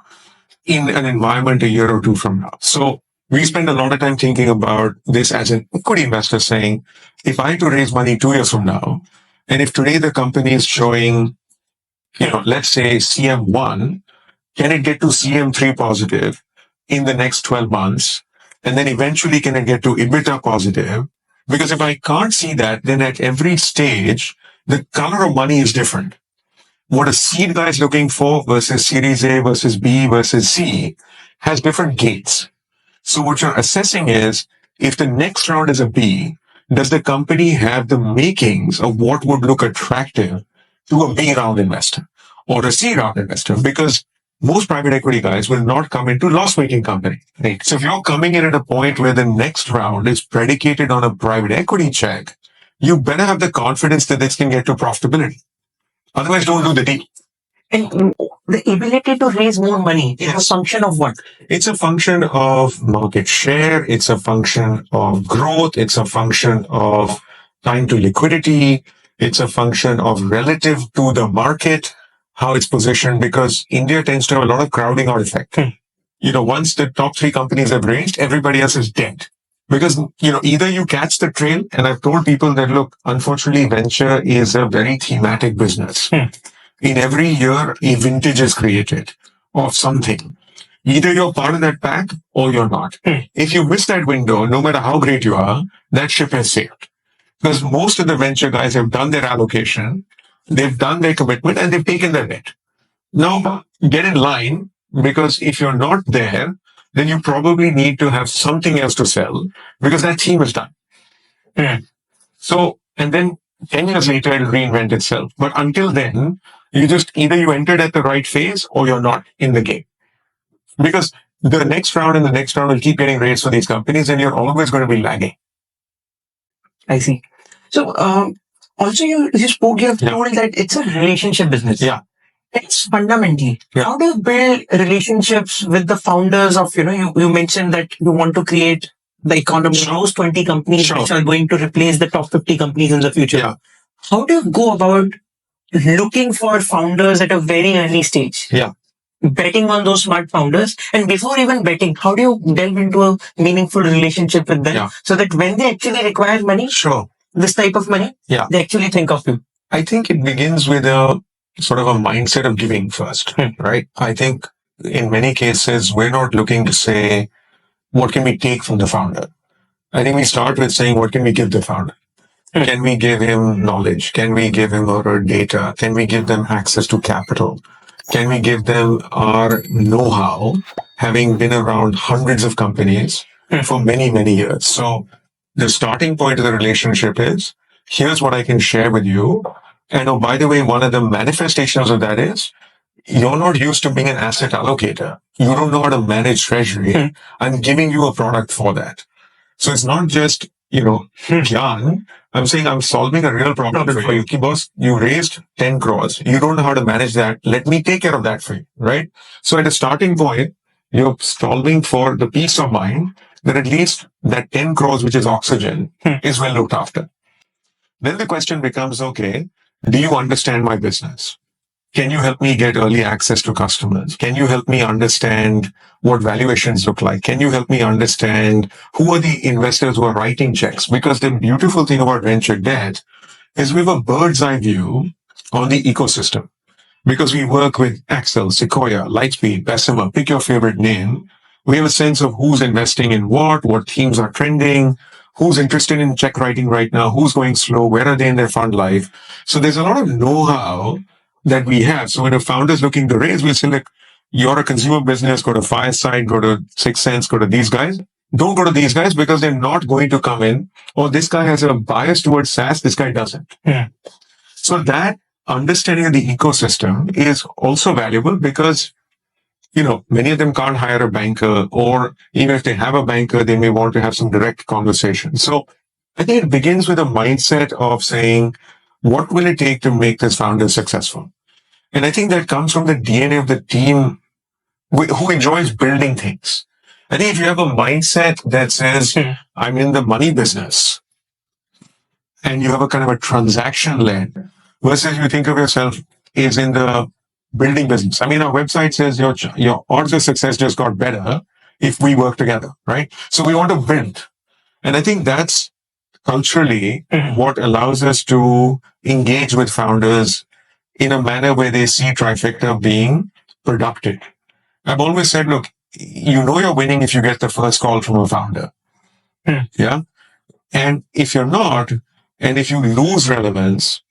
in an environment a year or 2 from now. So we spend a lot of time thinking about this as an equity investor saying, if I had to raise money 2 years from now, and if today the company is showing, let's say CM1, can it get to CM3 positive in the next 12 months? And then eventually can it get to EBITDA positive? Because if I can't see that, then at every stage, the color of money is different. What a seed guy is looking for versus Series A versus B versus C has different gates. So what you're assessing is, if the next round is a B, does the company have the makings of what would look attractive to a B round investor or a C round investor? Because most private equity guys will not come into loss-making company. Right? So if you're coming in at a point where the next round is predicated on a private equity check, you better have the confidence that this can get to profitability. Otherwise, don't do the deal. And the ability to raise more money is a function of what? It's a function of market share. It's a function of growth. It's a function of time to liquidity. It's a function of relative to the market, how it's positioned, because India tends to have a lot of crowding out effect. Once the top 3 companies have raised, everybody else is dead. Because, either you catch the trail, and I've told people that, look, unfortunately, venture is a very thematic business. In every year, a vintage is created of something. Either you're part of that pack or you're not. If you miss that window, no matter how great you are, that ship has sailed. Because most of the venture guys have done their allocation, they've done their commitment, and they've taken their bet. Now, get in line, because if you're not there, then you probably need to have something else to sell, because that theme is done. So, and then 10 years later, it'll reinvent itself. But until then, either you entered at the right phase or you're not in the game. Because the next round and the next round will keep getting raised for these companies, and you're always going to be lagging. I see. So, also you spoke, you have told that it's a relationship business. Yeah. It's fundamentally. How do you build relationships with the founders of, you mentioned that you want to create the economy, those 20 companies which are going to replace the top 50 companies in the future. Yeah. How do you go about looking for founders at a very early stage? Yeah. Betting on those smart founders, and before even betting, how do you delve into a meaningful relationship with them so that when they actually require money, this type of money, they actually think of you? I think it begins with a sort of a mindset of giving first, right? I think in many cases, we're not looking to say, what can we take from the founder? I think we start with saying, what can we give the founder? Can we give him knowledge? Can we give him our data? Can we give them access to capital? Can we give them our know-how, having been around hundreds of companies for many, many years? So the starting point of the relationship is, here's what I can share with you. And oh, by the way, one of the manifestations of that is, you're not used to being an asset allocator. You don't know how to manage treasury. I'm giving you a product for that. So it's not just, Gyan. I'm saying I'm solving a real problem for you. Ki boss, you raised 10 crores. You don't know how to manage that. Let me take care of that for you, right? So at a starting point, you're solving for the peace of mind that at least that 10 crores, which is oxygen, is well looked after. Then the question becomes, okay, do you understand my business? Can you help me get early access to customers? Can you help me understand what valuations look like? Can you help me understand who are the investors who are writing checks? Because the beautiful thing about venture debt is we have a bird's eye view on the ecosystem. Because we work with Axel, Sequoia, Lightspeed, Bessemer, pick your favorite name. We have a sense of who's investing in what themes are trending, who's interested in check writing right now, who's going slow, where are they in their fund life. So there's a lot of know-how that we have. So when a founder is looking to raise, we'll say, look, you're a consumer business, go to Fireside, go to Sixth Sense, go to these guys. Don't go to these guys because they're not going to come in. Or this guy has a bias towards SaaS, this guy doesn't. So that understanding of the ecosystem is also valuable because, many of them can't hire a banker, or even if they have a banker, they may want to have some direct conversation. So I think it begins with a mindset of saying, what will it take to make this founder successful? And I think that comes from the DNA of the team who enjoys building things. I think if you have a mindset that says, I'm in the money business, and you have a kind of a transaction led, versus you think of yourself is in the building business. I mean, our website says your odds of success just got better if we work together, right? So we want to build. And I think that's culturally what allows us to engage with founders in a manner where they see Trifecta being productive. I've always said, look, you're winning if you get the first call from a founder. Yeah. And if you're not, and if you lose relevance,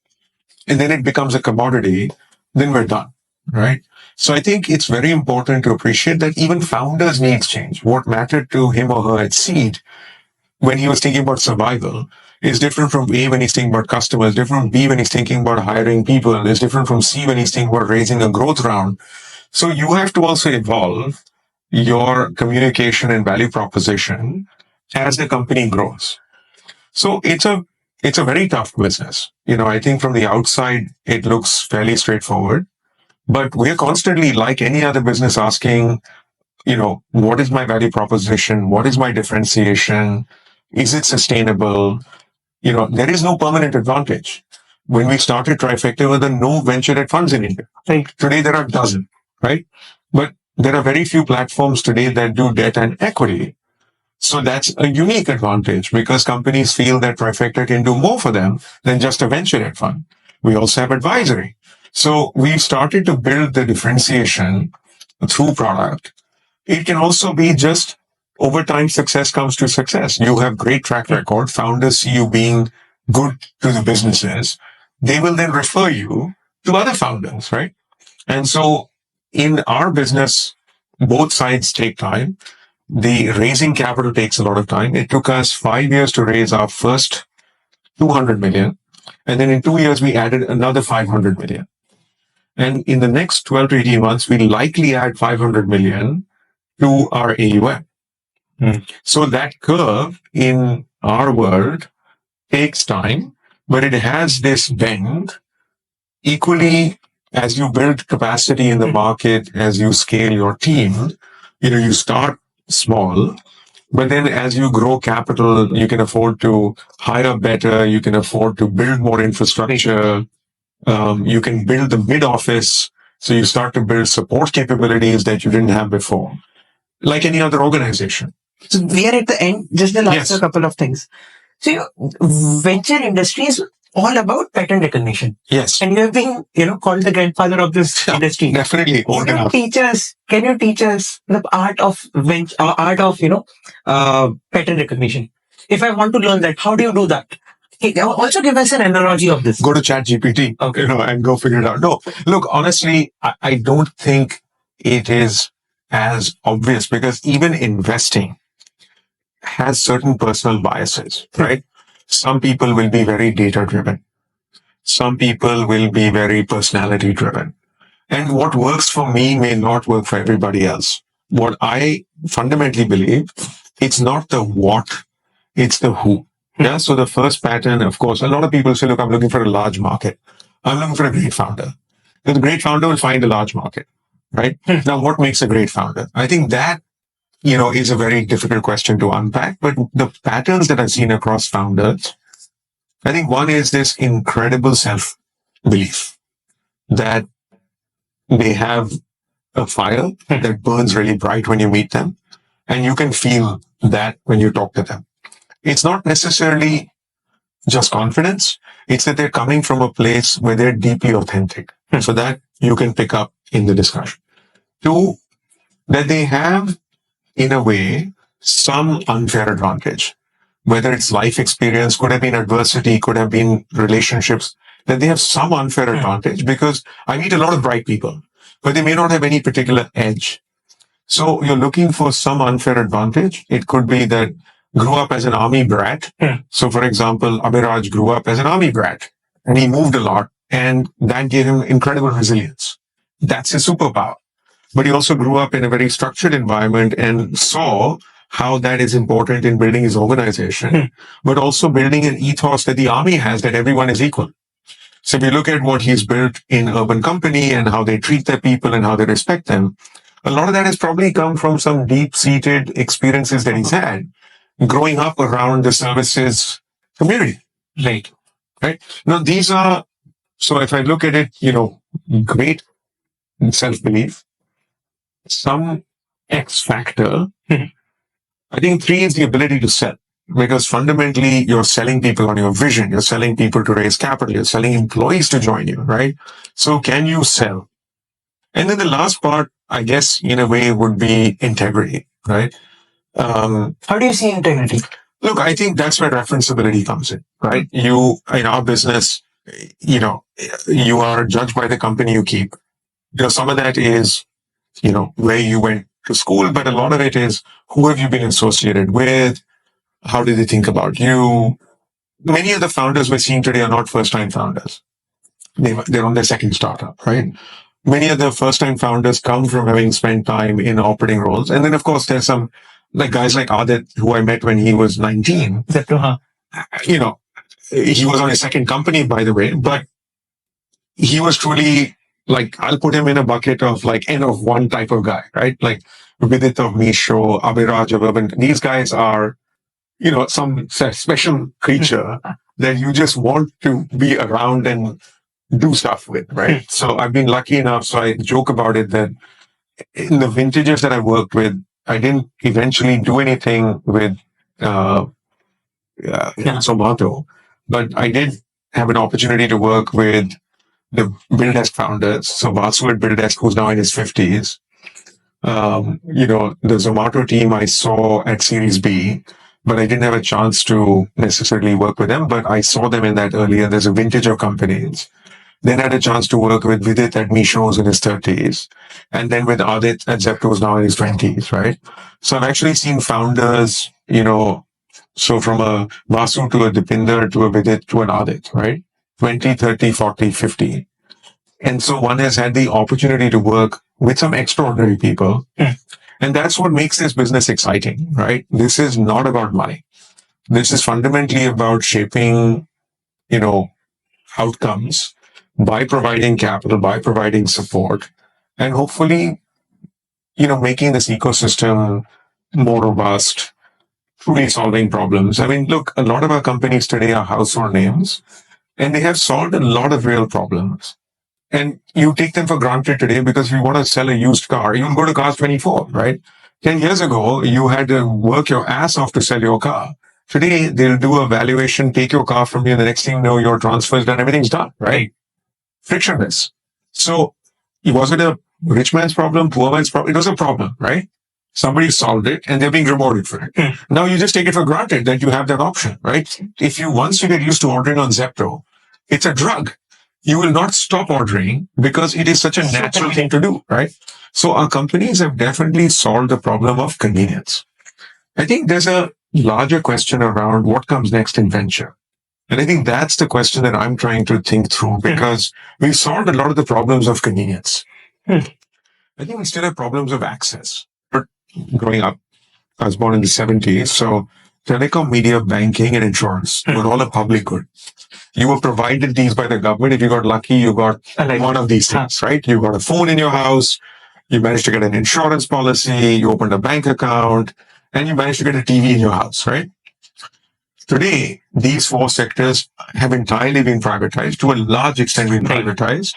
and then it becomes a commodity, then we're done, right? So I think it's very important to appreciate that even founders need change. What mattered to him or her at seed when he was thinking about survival is different from A when he's thinking about customers, different from B when he's thinking about hiring people, is different from C when he's thinking about raising a growth round. So you have to also evolve your communication and value proposition as the company grows. So it's a very tough business. I think from the outside, it looks fairly straightforward, but we're constantly, like any other business, asking, what is my value proposition? What is my differentiation? Is it sustainable? There is no permanent advantage. When we started Trifecta, there were no venture debt funds in India. Right. Today, there are a dozen, right? But there are very few platforms today that do debt and equity. So that's a unique advantage because companies feel that Trifecta can do more for them than just a venture debt fund. We also have advisory. So we started to build the differentiation through product. It can also be just over time, success comes to success. You have great track record. Founders see you being good to the businesses. They will then refer you to other founders, right? And so in our business, both sides take time. The raising capital takes a lot of time. It took us 5 years to raise our first 200 million. And then in 2 years, we added another 500 million. And in the next 12 to 18 months, we'll likely add 500 million to our AUM. So that curve in our world takes time, but it has this bend. Equally, as you build capacity in the market, as you scale your team, you start small, But then as you grow capital, you can afford to hire better, you can afford to build more infrastructure, you can build the mid office. So you start to build support capabilities that you didn't have before, like any other organization. So we are at the end. Just the last couple of things. So venture industry is all about pattern recognition. Yes. And you have been, called the grandfather of this industry. Definitely. Can you teach us the art of pattern recognition? If I want to learn that, how do you do that? Also give us an analogy of this. Go to ChatGPT, and go figure it out. No, look, honestly, I don't think it is as obvious, because even investing has certain personal biases, right? Some people will be very data driven. Some people will be very personality driven. And what works for me may not work for everybody else. What I fundamentally believe, it's not the what, it's the who. Yeah. So the first pattern, of course, a lot of people say, look, I'm looking for a large market. I'm looking for a great founder. The great founder will find a large market, right? Now, what makes a great founder? I think that, is a very difficult question to unpack, but the patterns that I've seen across founders, I think one is this incredible self-belief that they have a fire that burns really bright when you meet them, and you can feel that when you talk to them. It's not necessarily just confidence. It's that they're coming from a place where they're deeply authentic. So that you can pick up in the discussion. Two, that they have, in a way, some unfair advantage. Whether it's life experience, could have been adversity, could have been relationships, that they have some unfair advantage, because I meet a lot of bright people, but they may not have any particular edge. So you're looking for some unfair advantage. It could be that grew up as an army brat. So for example, Abhiraj grew up as an army brat and he moved a lot, and that gave him incredible resilience. That's his superpower. But he also grew up in a very structured environment and saw how that is important in building his organization, but also building an ethos that the army has, that everyone is equal. So if you look at what he's built in UrbanCompany and how they treat their people and how they respect them, a lot of that has probably come from some deep-seated experiences that he's had growing up around the services community. Right. Now, these are, so if I look at it, great self-belief, some X factor. I think three is the ability to sell, because fundamentally you're selling people on your vision. You're selling people to raise capital. You're selling employees to join you, right? So can you sell? And then the last part, I guess, in a way, would be integrity, right? How do you see integrity? Look, I think that's where referenceability comes in, right? You, in our business, you are judged by the company you keep. Some of that is, where you went to school, but a lot of it is who have you been associated with? How do they think about you? Many of the founders we're seeing today are not first-time founders. They're on their second startup, right? Many of the first-time founders come from having spent time in operating roles. And then, of course, there's some like guys like Adit, who I met when he was 19. He was on his second company, by the way, but he was truly like, I'll put him in a bucket of like N of one type of guy, right? Like Vidit of Misho, Abhiraj of Urban. These guys are, some special creature that you just want to be around and do stuff with, right? So I've been lucky enough. So I joke about it that in the vintages that I worked with, I didn't eventually do anything with Zomato, but I did have an opportunity to work with the BuildDesk founders. So Vasu at BuildDesk, who's now in his 50s. The Zomato team I saw at Series B, but I didn't have a chance to necessarily work with them, but I saw them in that earlier. There's a vintage of companies. Then I had a chance to work with Vidit at Misho's in his 30s. And then with Adit at Zepto's now in his 20s, right? So I've actually seen founders, so from a Vasu to a Dipinder to a Vidit to an Adit, right? 20, 30, 40, 50. And so one has had the opportunity to work with some extraordinary people. And that's what makes this business exciting, right? This is not about money. This is fundamentally about shaping, outcomes by providing capital, by providing support, and hopefully, making this ecosystem more robust, truly solving problems. I mean, look, a lot of our companies today are household names, and they have solved a lot of real problems. And you take them for granted today because if you want to sell a used car, you'll go to Cars24, right? 10 years ago, you had to work your ass off to sell your car. Today, they'll do a valuation, take your car from you, and the next thing you know, your transfer is done, everything's done, right? Frictionless. So, was it a rich man's problem, poor man's problem? It was a problem, right? Somebody solved it and they're being rewarded for it. Now you just take it for granted that you have that option, right? Once you get used to ordering on Zepto, it's a drug. You will not stop ordering because it is such a natural thing to do, right? So our companies have definitely solved the problem of convenience. I think there's a larger question around what comes next in venture. And I think that's the question that I'm trying to think through because we've solved a lot of the problems of convenience. I think we still have problems of access. Growing up, I was born in the 70s. So telecom, media, banking, and insurance were all a public good. You were provided these by the government. If you got lucky, you got one of these things, right? You got a phone in your house. You managed to get an insurance policy. You opened a bank account and you managed to get a TV in your house, right? Today, these four sectors have entirely been privatized, to a large extent been privatized,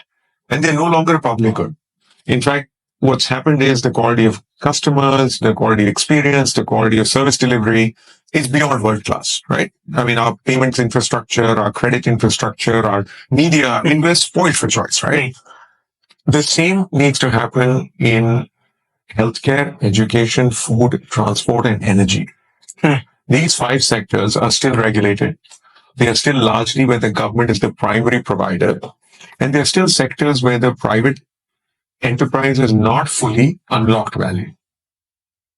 and they're no longer a public good. In fact, what's happened is the quality of customers, the quality of experience, the quality of service delivery is beyond world class, right? I mean, our payments infrastructure, our credit infrastructure, our media, we're spoiled for choice, right? The same needs to happen in healthcare, education, food, transport, and energy. These five sectors are still regulated. They are still largely where the government is the primary provider. And they're still sectors where the private enterprise has not fully unlocked value.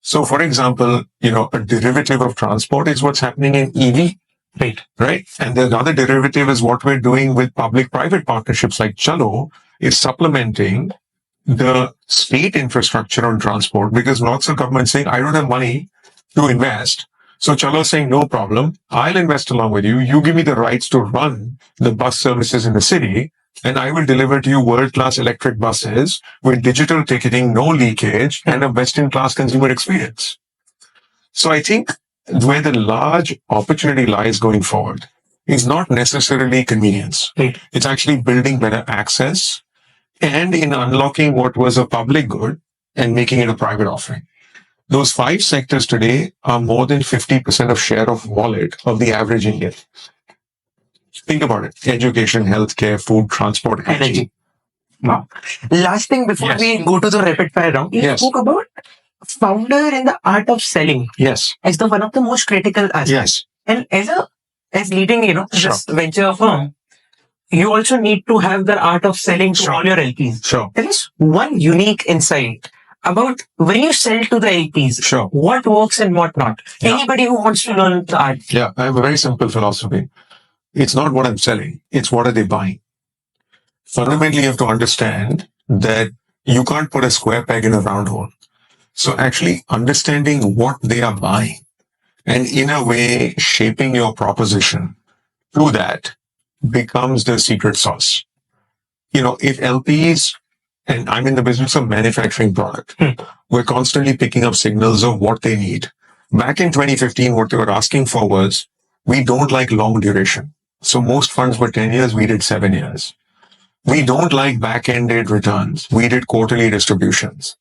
So, for example, a derivative of transport is what's happening in EV, right? And the other derivative is what we're doing with public-private partnerships like Chalo is supplementing the state infrastructure on transport because lots of governments saying, I don't have money to invest. So Chalo is saying, no problem. I'll invest along with you. You give me the rights to run the bus services in the city. And I will deliver to you world-class electric buses with digital ticketing, no leakage, and a best-in-class consumer experience. So I think where the large opportunity lies going forward is not necessarily convenience. It's actually building better access and in unlocking what was a public good and making it a private offering. Those five sectors today are more than 50% of share of wallet of the average Indian. Think about it. Education, healthcare, food, transport, energy. Wow. Last thing before we go to the rapid fire round, you spoke about founder and the art of selling. Yes. As the one of the most critical aspects. And as leading, this venture firm, you also need to have the art of selling to all your LPs. There is one unique insight about when you sell to the LPs, what works and what not. Anybody who wants to learn the art. Yeah, I have a very simple philosophy. It's not what I'm selling. It's what are they buying. Fundamentally, you have to understand that you can't put a square peg in a round hole. So actually understanding what they are buying and in a way shaping your proposition to that becomes the secret sauce. If LPs, and I'm in the business of manufacturing product, we're constantly picking up signals of what they need. Back in 2015, what they were asking for was, we don't like long duration. So most funds were 10 years, we did 7 years. We don't like back-ended returns. We did quarterly distributions.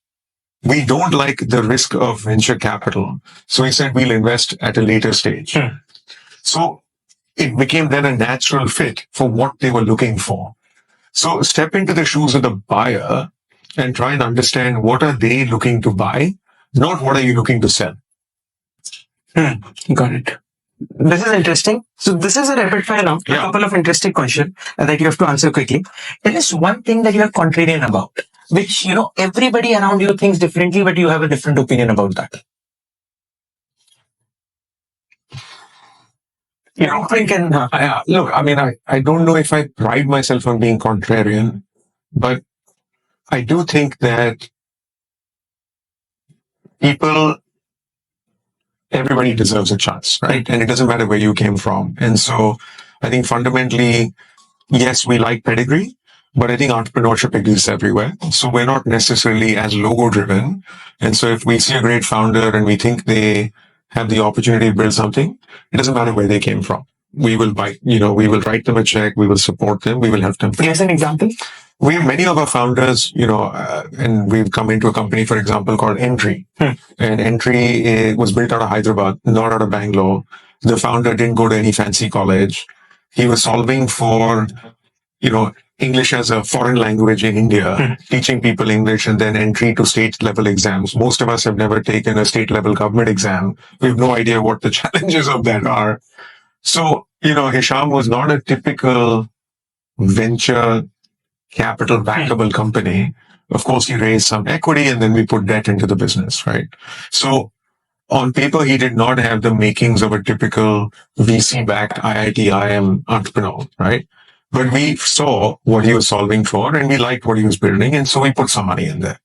We don't like the risk of venture capital. So we said we'll invest at a later stage. So it became then a natural fit for what they were looking for. So step into the shoes of the buyer and try and understand what are they looking to buy, not what are you looking to sell. Got it. This is interesting. So this is a rapid fire round. A couple of interesting questions that you have to answer quickly. There is one thing that you are contrarian about, which, everybody around you thinks differently, but you have a different opinion about that. Look, I mean, I don't know if I pride myself on being contrarian, but I do think that everybody deserves a chance, right? And it doesn't matter where you came from. And so I think fundamentally, yes, we like pedigree, but I think entrepreneurship exists everywhere. So we're not necessarily as logo driven. And so if we see a great founder and we think they have the opportunity to build something, it doesn't matter where they came from. We will we will write them a check, we will support them, we will help them. Here's an example. We have many of our founders, and we've come into a company, for example, called Entry. And Entry was built out of Hyderabad, not out of Bangalore. The founder didn't go to any fancy college. He was solving for, English as a foreign language in India, teaching people English, and then entry to state level exams. Most of us have never taken a state level government exam. We have no idea what the challenges of that are. So, Hisham was not a typical venture capital backable company. Of course, he raised some equity and then we put debt into the business, right? So on paper, he did not have the makings of a typical VC-backed IIT IM entrepreneur, right? But we saw what he was solving for and we liked what he was building. And so we put some money in there.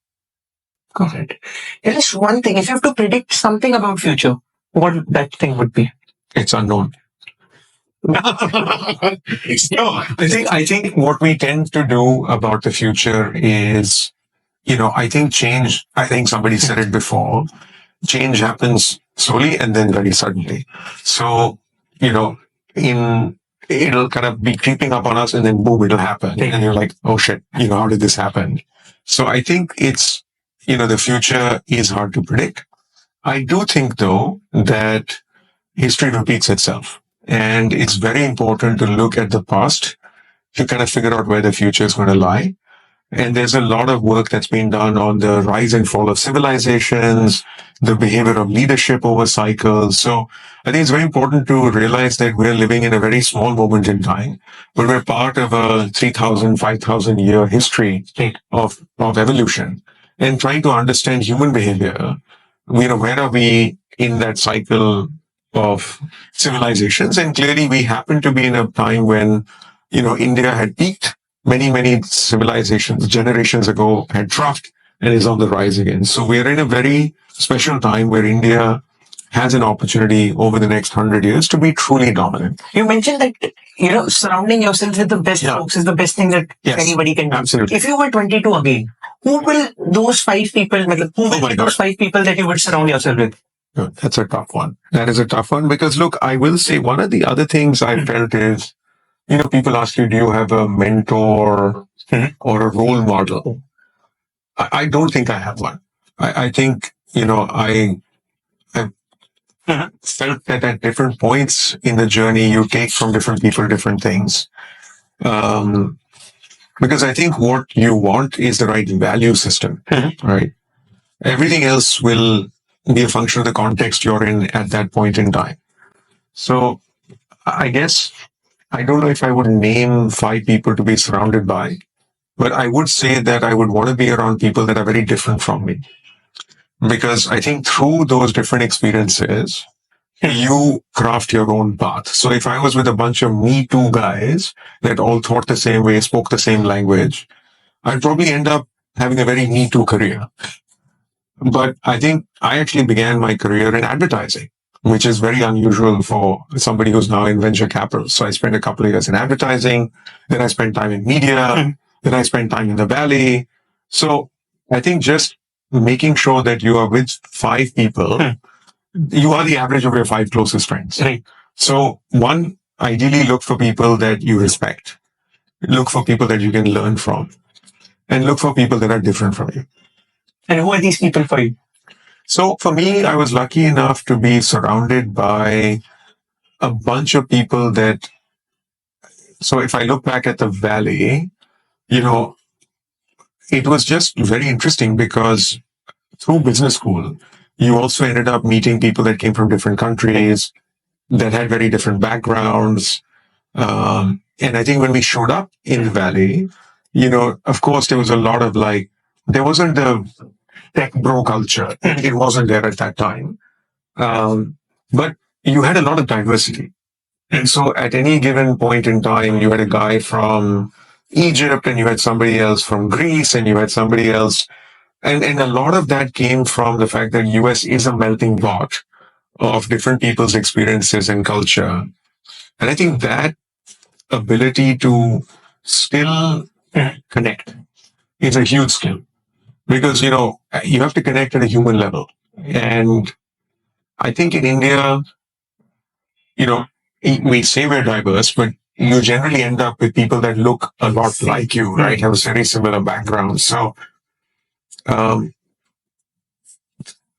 Got it. There is one thing. If you have to predict something about future, what that thing would be? It's unknown. No, I think what we tend to do about the future is, I think change, I think somebody said it before, change happens slowly and then very suddenly. So, it'll kind of be creeping up on us and then boom, it'll happen. And you're like, oh shit, how did this happen? So I think it's, the future is hard to predict. I do think though that history repeats itself. And it's very important to look at the past to kind of figure out where the future is going to lie. And there's a lot of work that's been done on the rise and fall of civilizations, the behavior of leadership over cycles. So I think it's very important to realize that we're living in a very small moment in time, but we're part of a 3,000, 5,000 year history of evolution and trying to understand human behavior. Where are we in that cycle of civilizations? And clearly we happen to be in a time when, India had peaked. Many civilizations generations ago had troughed and is on the rise again. So we're in a very special time where India has an opportunity over the next 100 years to be truly dominant. You mentioned that, surrounding yourself with the best folks is the best thing that anybody can do. Absolutely. If you were 22 again, who will those 5 people, those 5 people that you would surround yourself with? That's a tough one. That is a tough one because look, I will say one of the other things I felt is, people ask you, do you have a mentor or a role model? I don't think I have one. I think, I felt that at different points in the journey, you take from different people different things. Because I think what you want is the right value system, right? Everything else will be a function of the context you're in at that point in time. So I guess I don't know if I would name 5 people to be surrounded by, but I would say that I would want to be around people that are very different from me. Because I think through those different experiences, you craft your own path. So if I was with a bunch of Me Too guys that all thought the same way, spoke the same language, I'd probably end up having a very Me Too career. But I think I actually began my career in advertising, which is very unusual for somebody who's now in venture capital. So I spent a couple of years in advertising, then I spent time in media, then I spent time in the Valley. So I think just making sure that you are with 5 people, you are the average of your 5 closest friends. Right. So one, ideally look for people that you respect, look for people that you can learn from, and look for people that are different from you. And who are these people for you? So for me, I was lucky enough to be surrounded by a bunch of people that, so if I look back at the Valley, it was just very interesting because through business school, you also ended up meeting people that came from different countries, that had very different backgrounds. And I think when we showed up in the Valley, of course, there was a lot of there wasn't the tech bro culture. It wasn't there at that time. But you had a lot of diversity. And so at any given point in time, you had a guy from Egypt and you had somebody else from Greece and you had somebody else. And a lot of that came from the fact that US is a melting pot of different people's experiences and culture. And I think that ability to still connect is a huge skill because, you have to connect at a human level. And I think in India, we say we're diverse, but you generally end up with people that look a lot like you, right? Have very similar backgrounds. So um,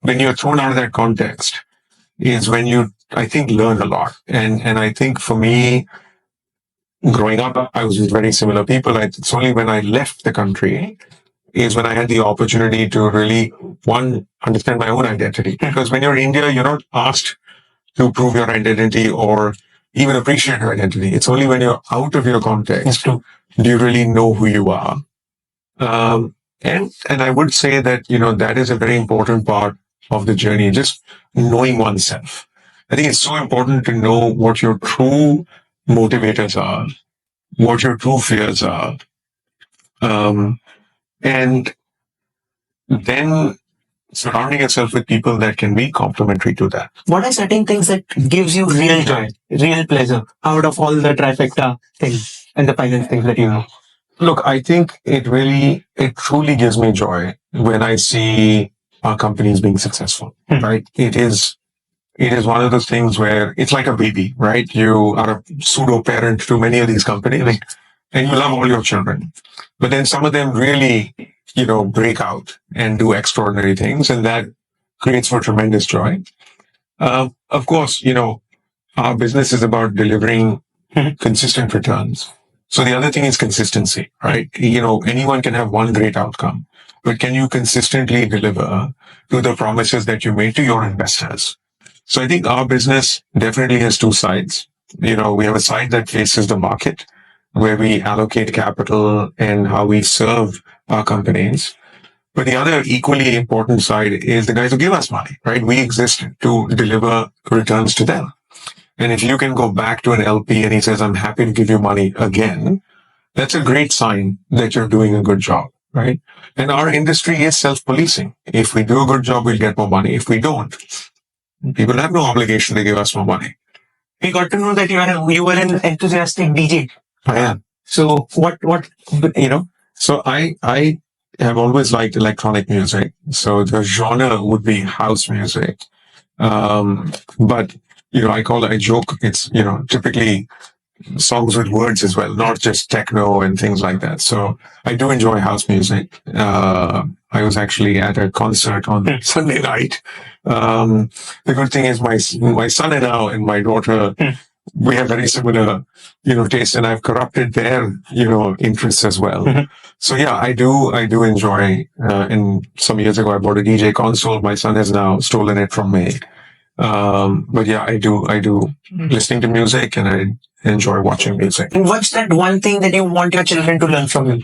when you're thrown out of that context is when you, I think, learn a lot. And I think for me, growing up, I was with very similar people. It's only when I left the country is when I had the opportunity to really, one, understand my own identity. Because when you're in India, you're not asked to prove your identity or even appreciate your identity. It's only when you're out of your context do you really know who you are. And I would say that, that is a very important part of the journey, just knowing oneself. I think it's so important to know what your true motivators are, what your true fears are. And then surrounding yourself with people that can be complementary to that. What are certain things that gives you real joy, real pleasure out of all the trifecta things and the finance things that you know? Look, I think it truly gives me joy when I see our companies being successful, right? It is one of those things where it's like a baby, right? You are a pseudo parent to many of these companies and you love all your children, but then some of them really, break out and do extraordinary things, and that creates for tremendous joy. Of course, our business is about delivering consistent returns. So the other thing is consistency, right? Anyone can have one great outcome, but can you consistently deliver to the promises that you made to your investors? So I think our business definitely has two sides. We have a side that faces the market, where we allocate capital and how we serve our companies. But the other equally important side is the guys who give us money, right? We exist to deliver returns to them. And if you can go back to an LP and he says, I'm happy to give you money again, that's a great sign that you're doing a good job, right? And our industry is self-policing. If we do a good job, we'll get more money. If we don't, people have no obligation to give us more money. We got to know that you were an enthusiastic DJ. I am. So So I have always liked electronic music. So the genre would be house music. But I joke, it's, typically songs with words as well, not just techno and things like that. So I do enjoy house music. I was actually at a concert on Sunday night. The good thing is my son and my daughter, we have very similar, tastes, and I've corrupted their, interests as well. So yeah, I do enjoy, and some years ago I bought a DJ console. My son has now stolen it from me. But yeah, I do listening to music, and I enjoy watching music. And what's that one thing that you want your children to learn from you?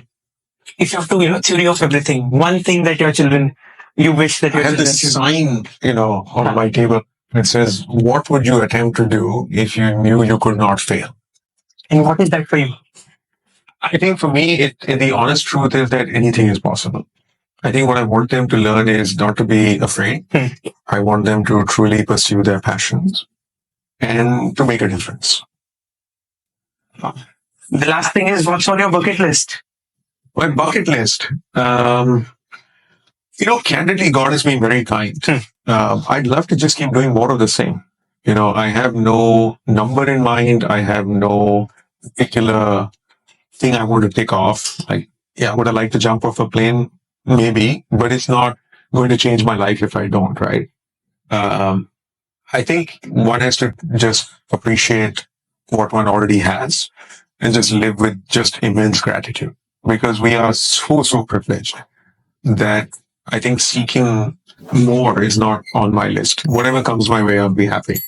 If you have to, theory of everything, one thing that your children, you wish that your I have children this sign, on my table. It says, what would you attempt to do if you knew you could not fail? And what is that for you? I think for me, the honest truth is that anything is possible. I think what I want them to learn is not to be afraid. I want them to truly pursue their passions and to make a difference. The last thing is, what's on your bucket list? My bucket list. Candidly, God has been very kind. I'd love to just keep doing more of the same. I have no number in mind. I have no particular thing I want to tick off. Would I like to jump off a plane? Maybe, but it's not going to change my life if I don't, right? I think one has to just appreciate what one already has and just live with just immense gratitude, because we are so privileged that I think seeking more is not on my list. Whatever comes my way, I'll be happy.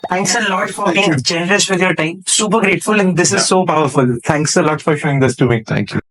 Thanks a lot for being generous with your time. Super grateful, and this is so powerful. Thanks a lot for showing this to me. Thank you.